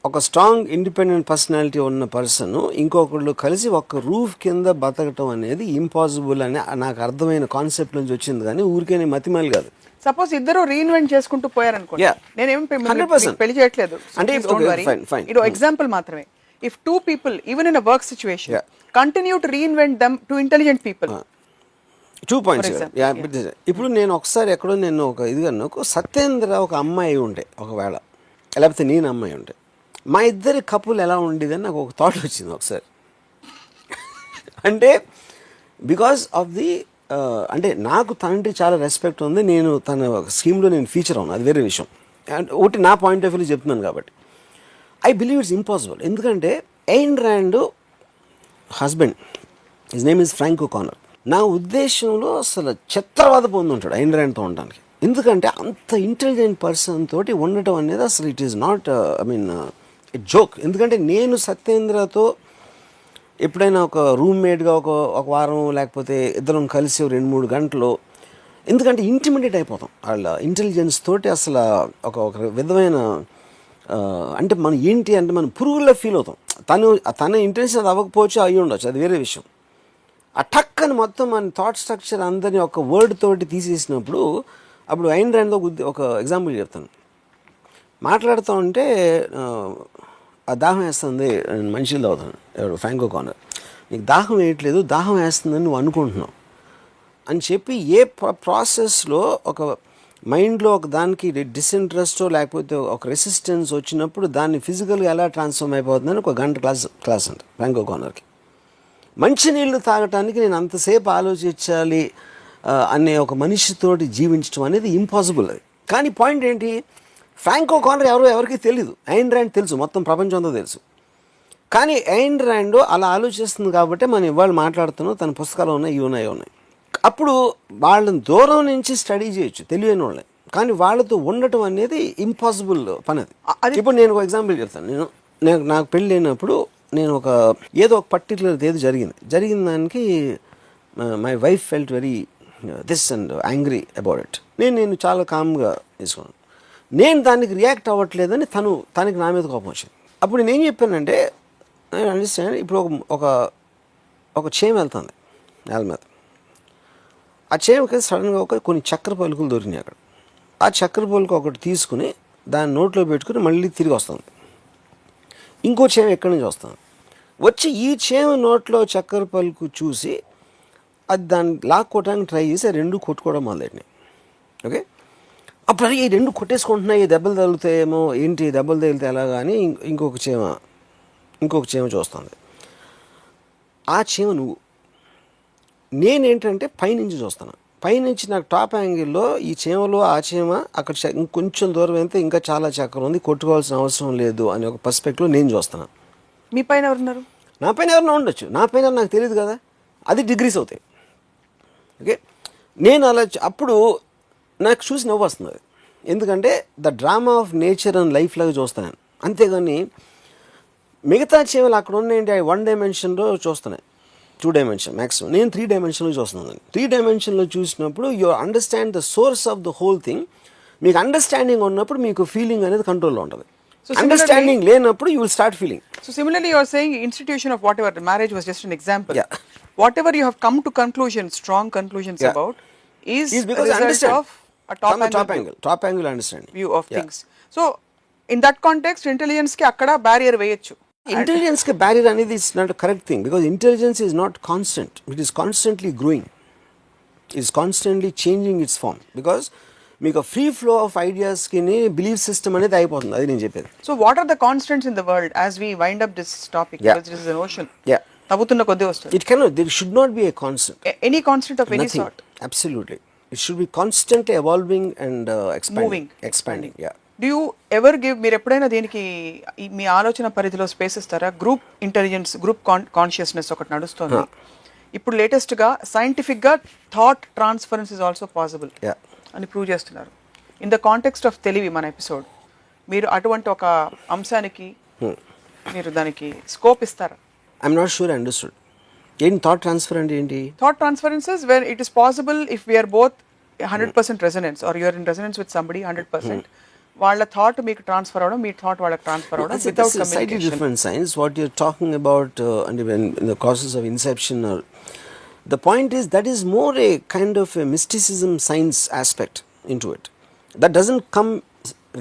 ఒక స్ట్రాంగ్ ఇండిపెండెంట్ పర్సనాలిటీ ఉన్న పర్సన్ ఇంకొకళ్ళు కలిసి ఒక రూఫ్ కింద బతకటం అనేది ఇంపాసిబుల్ అని నాకు అర్థమైన కాన్సెప్ట్ నుంచి వచ్చింది, కానీ ఊరికే మతిమాలి కాదు. సపోజ్ ఇద్దరు రీఇన్వెంట్ చేసుకుంటూ పోయారనుకోండి, నేనేం 100% పెళ్లి చేయట్లేదు అంటే ఇది ఎగ్జాంపుల్ మాత్రమే. If two people, even in a work situation, continue to reinvent them to intelligent people. 2 points. ఇప్పుడు నేను ఒకసారి ఎక్కడో నేను ఒక ఇదిగా సత్యేంద్ర ఒక అమ్మాయి ఉంటే, ఒకవేళ లేకపోతే నేను అమ్మాయి ఉంటే, మా ఇద్దరి కపుల్ ఎలా ఉండేదని నాకు ఒక థాట్ వచ్చింది ఒకసారి. అంటే బికాస్ ఆఫ్ ది అంటే నాకు తనంటే చాలా రెస్పెక్ట్ ఉంది, నేను తన స్కీమ్లో నేను ఫీచర్ అవును, అది వేరే విషయం. అండ్ ఒకటి నా పాయింట్ ఆఫ్ వ్యూలో చెప్తున్నాను కాబట్టి ఐ బిలీవ్ ఇట్స్ ఇంపాసిబుల్. ఎందుకంటే Ayn Rand husband, his name is Frank O'Connor, నా ఉద్దేశంలో అసలు చిత్రవాద పొంది ఉంటాడు ఎయిన్ ర్యాండ్తో ఉండడానికి. ఎందుకంటే అంత ఇంటెలిజెంట్ పర్సన్ తోటి ఉండటం అనేది అసలు it is not it joke. ఎందుకంటే నేను సత్యేంద్రతో ఎప్పుడైనా ఒక రూమ్మేట్గా ఒక వారం లేకపోతే ఇద్దరం కలిసి 2-3 గంటలు, ఎందుకంటే ఇంటిమిడియేట్ అయిపోతాం వాళ్ళ ఇంటెలిజెన్స్ తోటి. అసలు ఒక విధమైన అంటే మనం ఏంటి అంటే మనం పురుగుల్లో ఫీల్ అవుతాం. తన ఇంటెన్షన్ అది అవ్వకపోవచ్చు, అయ్యి ఉండొచ్చు, అది వేరే విషయం. ఆ టక్కని మొత్తం మన థాట్ స్ట్రక్చర్ అందరినీ ఒక వర్డ్ తోటి తీసేసినప్పుడు, అప్పుడు ఐన్ ర్యాండ్లో ఒక ఎగ్జాంపుల్ చెప్తాను. మాట్లాడుతూ ఉంటే ఆ దాహం వేస్తుంది, మనిషిలు అవుతాను, ఎవరు ఫ్రాంక్ ఓకానర్, నీకు దాహం వేయట్లేదు, దాహం వేస్తుందని నువ్వు అనుకుంటున్నావు అని చెప్పి ఏ ప్రాసెస్లో ఒక మైండ్లో ఒక దానికి డిస్ఇంట్రెస్టో లేకపోతే ఒక రెసిస్టెన్స్ వచ్చినప్పుడు దాన్ని ఫిజికల్గా ఎలా ట్రాన్స్ఫార్మ్ అయిపోతుందని ఒక గంట క్లాస్ అంట ఫ్రాంక్ ఓకానర్కి. మంచినీళ్ళు తాగటానికి నేను అంతసేపు ఆలోచించాలి అనే ఒక మనిషితోటి జీవించడం అనేది ఇంపాసిబుల్. అది కానీ పాయింట్ ఏంటి, ఫ్రాంక్ ఓకానర్ ఎవరికి తెలీదు, ఐన్ ర్యాండ్ తెలుసు, మొత్తం ప్రపంచంతో తెలుసు. కానీ ఐన్ ర్యాండ్ అలా ఆలోచిస్తుంది కాబట్టి మనం ఇవాళ మాట్లాడుతున్నాం, తన పుస్తకాలు ఉన్నాయి, ఇవి ఉన్నాయి. అప్పుడు వాళ్ళని దూరం నుంచి స్టడీ చేయొచ్చు తెలియని వాళ్ళని, కానీ వాళ్ళతో ఉండటం అనేది ఇంపాసిబుల్ పని. అది ఇప్పుడు నేను ఒక ఎగ్జాంపుల్ చెప్తాను. నాకు పెళ్ళి అయినప్పుడు నేను ఏదో ఒక పర్టికులర్ ఏదో జరిగిన దానికి my wife felt very this and angry about it. నేను చాలా కామ్గా తీసుకున్నాను. నేను దానికి రియాక్ట్ అవ్వట్లేదని తనకి నా మీద కోపం వచ్చింది. అప్పుడు నేను ఏం చెప్పానంటే, నేను అండర్స్టాండ్, ఇప్పుడు ఒక చేమ వెళ్తుంది నేల మీద, ఆ చేమకి సడన్గా కొన్ని చక్కెర పలుకులు దొరికినాయి అక్కడ. ఆ చక్కెర పలుకు ఒకటి తీసుకుని దాన్ని నోట్లో పెట్టుకుని మళ్ళీ తిరిగి వస్తుంది. ఇంకో చేమ ఎక్కడి నుంచి వస్తుంది, వచ్చి ఈ చేమ నోట్లో చక్కెర పలుకు చూసి అది దాన్ని లాక్కోవడానికి ట్రై చేసి ఆ రెండు కొట్టుకోవడం మొదలెట్టినాయి. ఓకే, అప్పుడు ఈ రెండు కొట్టేసుకుంటున్నాయి, దెబ్బలు తగులుతాయేమో, ఏంటి దెబ్బలు తగిలితే ఎలాగా అని ఇంకొక చేమ చూస్తుంది. ఆ చేమ నేనేంటంటే పైనుంచి చూస్తాను, పైనుంచి నాకు టాప్ యాంగిల్లో ఈ చీమలో ఆ చీమ అక్కడ ఇంకొంచెం దూరం అయితే ఇంకా చాలా చక్రం ఉంది, కొట్టుకోవాల్సిన అవసరం లేదు అనే ఒక పర్స్పెక్టివ్లో నేను చూస్తున్నాను. మీ పైన ఎవరున్నారు? నా పైన ఎవరైనా ఉండొచ్చు, నా పైన నాకు తెలియదు కదా, అది డిగ్రీస్ అవుతాయి. ఓకే, నేను అలా అప్పుడు నాకు చూసి నవ్వు వస్తుంది. ఎందుకంటే the drama of nature and life లాగా చూస్తాను. అంతేగాని మిగతా చీమలు అక్కడ ఉన్నాయంటే 1 డైమెన్షన్లో చూస్తున్నాయి, 2 డైమెన్షన్ మ్యాక్సిమం. నేను 3 డైమెన్షన్లో చూస్తున్నాను. 3 డైమెన్షన్లో చూసినప్పుడు you understand the source of the whole thing. మీకు అండర్స్టాండింగ్ ఉన్నప్పుడు మీకు ఫీలింగ్ అనేది కంట్రోల్లో ఉంటుంది. అండర్స్టాండింగ్ లేనప్పుడు you will start feeling. So similarly, you are saying institution of whatever, the marriage was just an example. Yeah. Whatever you have come to conclusions, strong conclusions about, is because a result understand of a top from the angle top angle understanding view of things. So in that context, intelligence ki akkada barrier veyochu. Intelligence ke barrier అనేది is not a correct thing, because intelligence is not constant. It is constantly growing. It is constantly changing its form, because మీకు ఫ్రీ ఫ్లో ఆఫ్ ఐడియాస్కి బిలీఫ్ సిస్టమ్ అనేది అయిపోతుంది. అది నేను చెప్పేది. So what are the constants in the world as we wind up this topic? Because this is an ocean. Yeah. తవ్వుతున్న కొద్ది వస్తుంది. It cannot, there should not be a constant. Any constant of any Nothing. sort. Absolutely. It should be constantly evolving and expanding. Expanding. Yeah. Do you ever give, మీరు ఎప్పుడైనా దీనికి మీ ఆలోచన పరిధిలో స్పేస్ ఇస్తారా? గ్రూప్ ఇంటెలిజెన్స్, గ్రూప్ కాన్షియస్నెస్ ఒకటి నడుస్తుంది ఇప్పుడు లేటెస్ట్గా. సైంటిఫిక్గా thought transference is also possible అని ప్రూవ్ చేస్తున్నారు. ఇన్ ద కాంటెక్స్ట్ ఆఫ్ తెలివి మన ఎపిసోడ్, మీరు అటువంటి ఒక అంశానికి మీరు దానికి స్కోప్ ఇస్తారా? I'm not sure understood. ఏంటి థాట్ ట్రాన్స్ఫర్ అంటే ఏంటి? Thought transferences where it is possible if we're both 100% resonance or you're in resonance with somebody 100%. వాళ్ళ థాట్ మీకు ట్రాన్స్ఫర్ అవడం, మీ థాట్ వాళ్ళకి ట్రాన్స్ఫర్ అవడం without communication. Slightly different science. What you're talking about and in the process of inception, or the point is that is more a kind of a mysticism science aspect into it. That doesn't come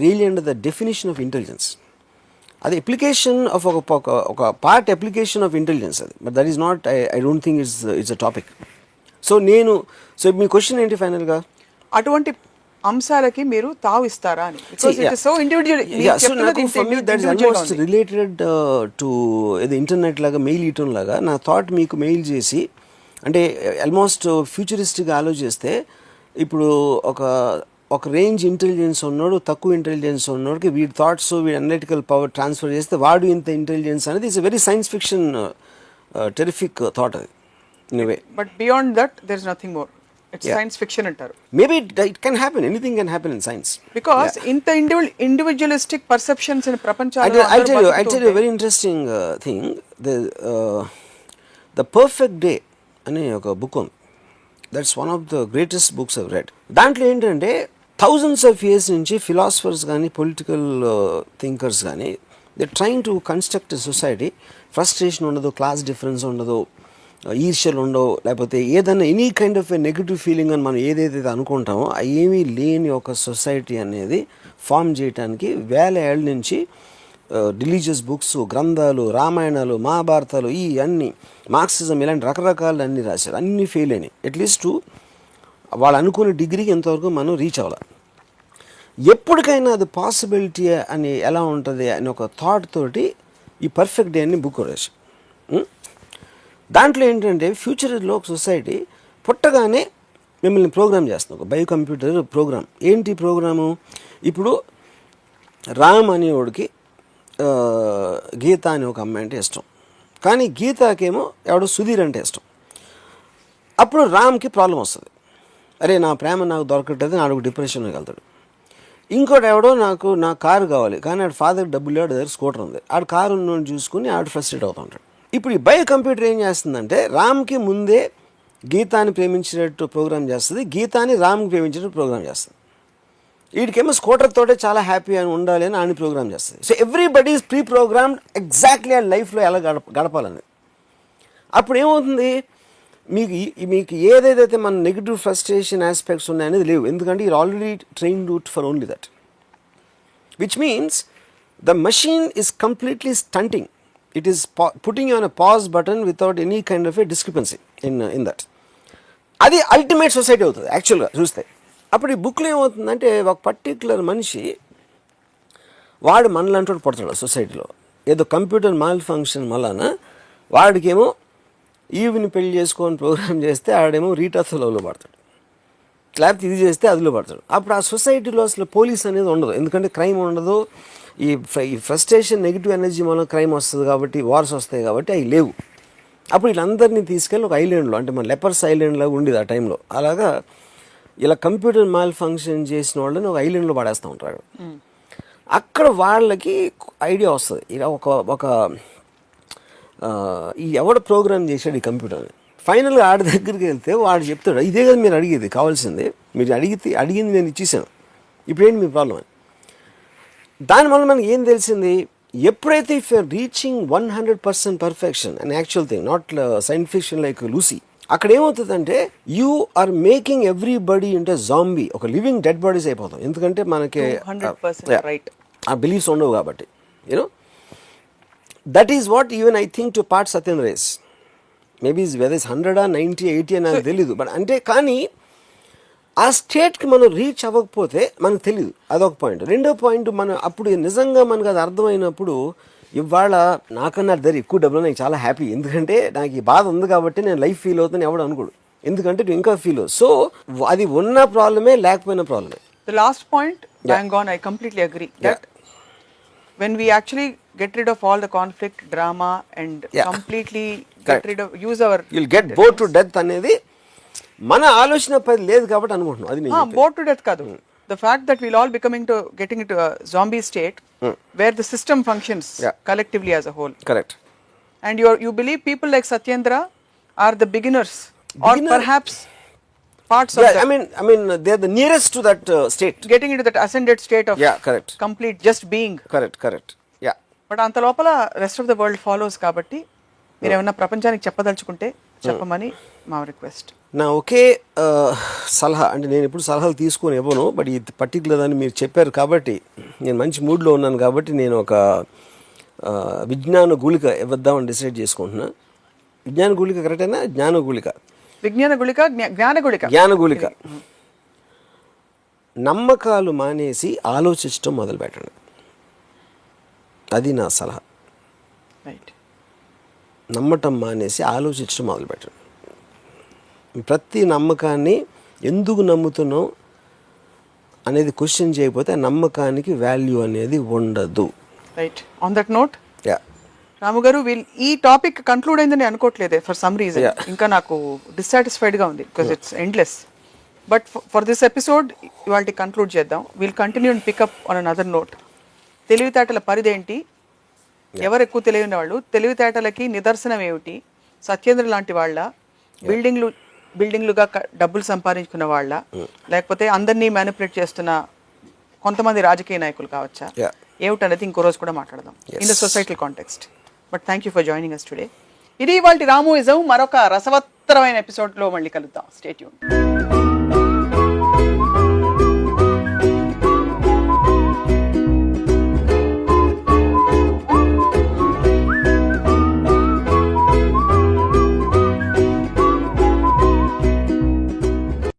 really under the definition of intelligence. అది application of ఒక part application of intelligence అది, but that is not, I don't think it's a topic. So me question ఏంటి ఫైనల్గా? అటువంటి అంశాలకి మీరు తావు ఇస్తారా అని. Because it is so individual. So నాకు for me that is almost related to the internet లాగా, మెయిల్ ఇయటం లాగా. నా థాట్ మీకు మెయిల్ చేసి, అంటే ఆల్మోస్ట్ ఫ్యూచరిస్టిక్గా ఆలోచిస్తే, ఇప్పుడు ఒక రేంజ్ ఇంటెలిజెన్స్ ఉన్నాడు, తక్కువ ఇంటెలిజెన్స్ ఉన్నోడికి వీడి థాట్స్, వీడి అనలిటికల్ పవర్ ట్రాన్స్ఫర్ చేస్తే వాడు ఇంత ఇంటెలిజెన్స్ అనేది it's very science fiction terrific thought అది in way. But beyond that there is nothing more. It's science fiction అంటారు. Maybe it can happen, anything can happen in science. Because ఇంత ఇండివిజువలిస్టిక్ పర్సెప్షన్స్ ఇన్ ప్రపంచంలో. I tell you a very interesting thing. The Perfect Day అనే ఒక బుక్ ఉంది. That's one of the greatest books I've red. దాంట్లో ఏంటంటే థౌజండ్స్ ఆఫ్ ఇయర్స్ నుంచి ఫిలాసఫర్స్ కానీ, పొలిటికల్ థింకర్స్ కానీ, they trying to construct a society. Frustration ఉండదు, క్లాస్ డిఫరెన్స్ ఉండదు, ఈర్ష్యలు ఉండవు, లేకపోతే ఏదైనా any kind of a negative feeling అని మనం ఏదైతే అనుకుంటామో ఏమీ లేని ఒక సొసైటీ అనేది ఫామ్ చేయడానికి వేల ఏళ్ళ నుంచి రిలీజియస్ బుక్స్, గ్రంథాలు, రామాయణాలు, మహాభారతాలు, ఈ అన్ని మార్క్సిజం, ఇలాంటి రకరకాలు అన్నీ రాశారు. అన్నీ ఫెయిల్ అయినాయి. అట్లీస్ట్ వాళ్ళు అనుకునే డిగ్రీకి ఎంతవరకు మనం రీచ్ అవ్వాలి. ఎప్పటికైనా అది పాసిబిలిటీ అని ఎలా ఉంటుంది అని ఒక థాట్ తోటి ఈ పర్ఫెక్ట్ డే అని బుక్ రాశారు. దాంట్లో ఏంటంటే ఫ్యూచర్లో ఒక సొసైటీ పుట్టగానే మిమ్మల్ని ప్రోగ్రామ్ చేస్తుంది, ఒక బయో కంప్యూటర్ ప్రోగ్రామ్. ఏంటి ప్రోగ్రాము? ఇప్పుడు రామ్ అనేవాడికి గీత అని ఒక అమ్మాయి అంటే ఇష్టం, కానీ గీతాకేమో ఎవడో సుధీర్ అంటే ఇష్టం. అప్పుడు రామ్కి ప్రాబ్లం వస్తుంది. అరే నా ప్రేమ నాకు దొరకట్లేదు, నాడు డిప్రెషన్లోకి వెళ్తాడు. ఇంకోటి ఎవడో నా కారు కావాలి, కానీ ఆడు ఫాదర్ డబ్బులు లేడు, దగ్గర స్కూటర్ ఉంది, ఆడు కారు ఉన్నోని చూసుకుని ఆడు ఫ్రస్ట్రేట్ అవుతూ ఉంటాడు. ఇప్పుడు ఈ బయో కంప్యూటర్ ఏం చేస్తుందంటే రామ్కి ముందే గీతాని ప్రేమించినట్టు ప్రోగ్రామ్ చేస్తుంది, గీతాని రామ్కి ప్రేమించినట్టు ప్రోగ్రామ్ చేస్తుంది. వీడికేమో స్కూటర్ తోటే చాలా హ్యాపీ అని ఉండాలి అని ఆయన ప్రోగ్రామ్ చేస్తుంది. So everybody is pre programmed exactly ఆ లైఫ్లో ఎలా గడపాలని. అప్పుడు ఏమవుతుంది, మీకు ఏదైతే మన నెగిటివ్ ఫ్రస్ట్రేషన్ ఆస్పెక్ట్స్ ఉన్నాయనేది లేవు, ఎందుకంటే you're already trained for only that, which means the machine is completely stunting. It is putting you on a pause button without any kind of a discrepancy in that. అది అల్టిమేట్ సొసైటీ అవుతుంది యాక్చువల్గా చూస్తే. అప్పుడు ఈ బుక్లో ఏమవుతుందంటే ఒక పర్టిక్యులర్ మనిషి వాడు మనలాంటి వాడు పడతాడు సొసైటీలో, ఏదో కంప్యూటర్ మాల్ ఫంక్షన్ వలన వాడికేమో ఈవిని పెళ్లి చేసుకొని ప్రోగ్రామ్ చేస్తే ఆడేమో రీటాతో లవ్లో పడతాడు. లేకపోతే ఇది చేస్తే అదిలో పడతాడు. అప్పుడు ఆ సొసైటీలో అసలు పోలీస్ అనేది ఉండదు, ఎందుకంటే క్రైమ్ ఉండదు. ఈ ఫ్రస్ట్రేషన్ నెగిటివ్ ఎనర్జీ వల్ల క్రైమ్ వస్తుంది కాబట్టి, వార్స్ వస్తాయి కాబట్టి అవి లేవు. అప్పుడు వీళ్ళందరినీ తీసుకెళ్ళి ఒక ఐలాండ్లో, అంటే మన లెపర్స్ ఐలాండ్ లాగా ఉండేది ఆ టైంలో, అలాగా ఇలా కంప్యూటర్ మాల్ ఫంక్షన్ చేసిన వాళ్ళని ఒక ఐలాండ్లో పడేస్తూ ఉంటారు. అక్కడ వాళ్ళకి ఐడియా వస్తుంది, ఇలా ఒక ఈ ఎవడు ప్రోగ్రామ్ చేశాడు ఈ కంప్యూటర్ని. ఫైనల్గా ఆడి దగ్గరికి వెళ్తే వాడు చెప్తాడు, ఇదే కదా మీరు అడిగేది, కావాల్సింది మీరు అడిగింది నేను ఇచ్చేసాను, ఇప్పుడేంటి మీ ప్రాబ్లం అని. దానివల్ల మనకి ఏం తెలిసింది, ఎప్పుడైతే if you're reaching 100% perfection and actual thing, not science fiction like Lucy, అక్కడ ఏమవుతుందంటే you are making everybody into zombie, ఒక లివింగ్ డెడ్ బాడీస్ అయిపోతాం. ఎందుకంటే మనకి ఆ బిలీఫ్స్ ఉండవు కాబట్టి. You know that is what even I think to part Satyan race, maybe whether is 100, 90, 80 అని నాకు తెలీదు. బట్ అంటే కానీ ఆ స్టేట్కి మనం రీచ్ అవ్వకపోతే మనకు తెలియదు, అదొక పాయింట్. రెండో పాయింట్, మనం అప్పుడు నిజంగా మనకు అది అర్థమైనప్పుడు, ఇవాళ నాకన్నా దగ్గర ఎక్కువ డబ్బులు, నాకు చాలా హ్యాపీ, ఎందుకంటే నాకు ఈ బాధ ఉంది కాబట్టి నేను లైఫ్ ఫీల్ అవుతాను ఎవడు అనుకోడు, ఎందుకంటే నువ్వు ఇంకా ఫీల్ అవ్వు. సో అది ఉన్న ప్రాబ్లమే, లేకపోయిన ప్రాబ్లమే. The last point, bang on, I completely agree that when we actually get rid of all the conflict, drama and completely get rid of, use our, you'll get bored to death అనేది మన ఆలోచన పది లేదు కాబట్టి అనుకుంటున్నాం. అది bored to death కాదు, the fact that we'll all getting into a zombie state where the system functions collectively as a whole. Correct. And you believe people like Satyendra are the beginners or perhaps parts of that. I mean they're the nearest to that state, getting into that ascended state of correct, complete just being. Correct. But అంత లోపల rest of the world follows కాబట్టి మీరు ఏమన్నా ప్రపంచానికి చెప్పదలుచుకుంటే చెప్పమని మా రిక్వెస్ట్. నా ఒకే సలహా, అంటే నేను ఎప్పుడు సలహాలు తీసుకొని ఇవ్వను, బట్ ఈ పర్టికులర్ అని మీరు చెప్పారు కాబట్టి నేను మంచి మూడ్లో ఉన్నాను కాబట్టి నేను ఒక విజ్ఞాన గుళిక ఇవ్వద్దామని డిసైడ్ చేసుకుంటున్నా. విజ్ఞాన గుళిక కరెక్టేనా? జ్ఞాన గుళిక, జ్ఞాన గుళిక. నమ్మకాలు మానేసి ఆలోచించడం మొదలు పెట్టండి, అది నా సలహా. నమ్మటం మానేసి ఆలోచించడం మొదలుపెట్టండి. ప్రతి నమ్మకాన్ని ఎందుకు నమ్ముతున్నాం అనేది క్వశ్చన్ చేయకపోతే ఆ నమ్మకానికి వాల్యూ అనేది ఉండదు. రైట్. ఆన్ దట్ నోట్, రాము గారు, ఈ టాపిక్ కంక్లూడ్ అయిందని అనుకోవట్లేదే ఫర్ సమ్ రీజన్. ఇంకా నాకు డిస్సాటిస్ఫైడ్గా ఉంది because it's endless. But for this episode ఇవాళ కంక్లూడ్ చేద్దాం. Will continue and pick up on another note. తెలివితేటల పరిధేంటి, ఎవరు ఎక్కువ తెలియని వాళ్ళు, తెలివితేటలకి నిదర్శనం ఏమిటి, సత్యేంద్ర లాంటి వాళ్ళ, బిల్డింగ్లుగా డబ్బులు సంపాదించుకున్న వాళ్ళ, లేకపోతే అందరినీ మ్యానిపులేట్ చేస్తున్న కొంతమంది రాజకీయ నాయకులు కావచ్చా, ఏమిటనేది ఇంకో రోజు కూడా మాట్లాడదాం in the societal context. But thank you for joining us today. ఇది ఇవాల్టి రాముయిజం. మరొక రసవత్తరమైన ఎపిసోడ్లో మళ్ళీ కలుద్దాం. Stay tune.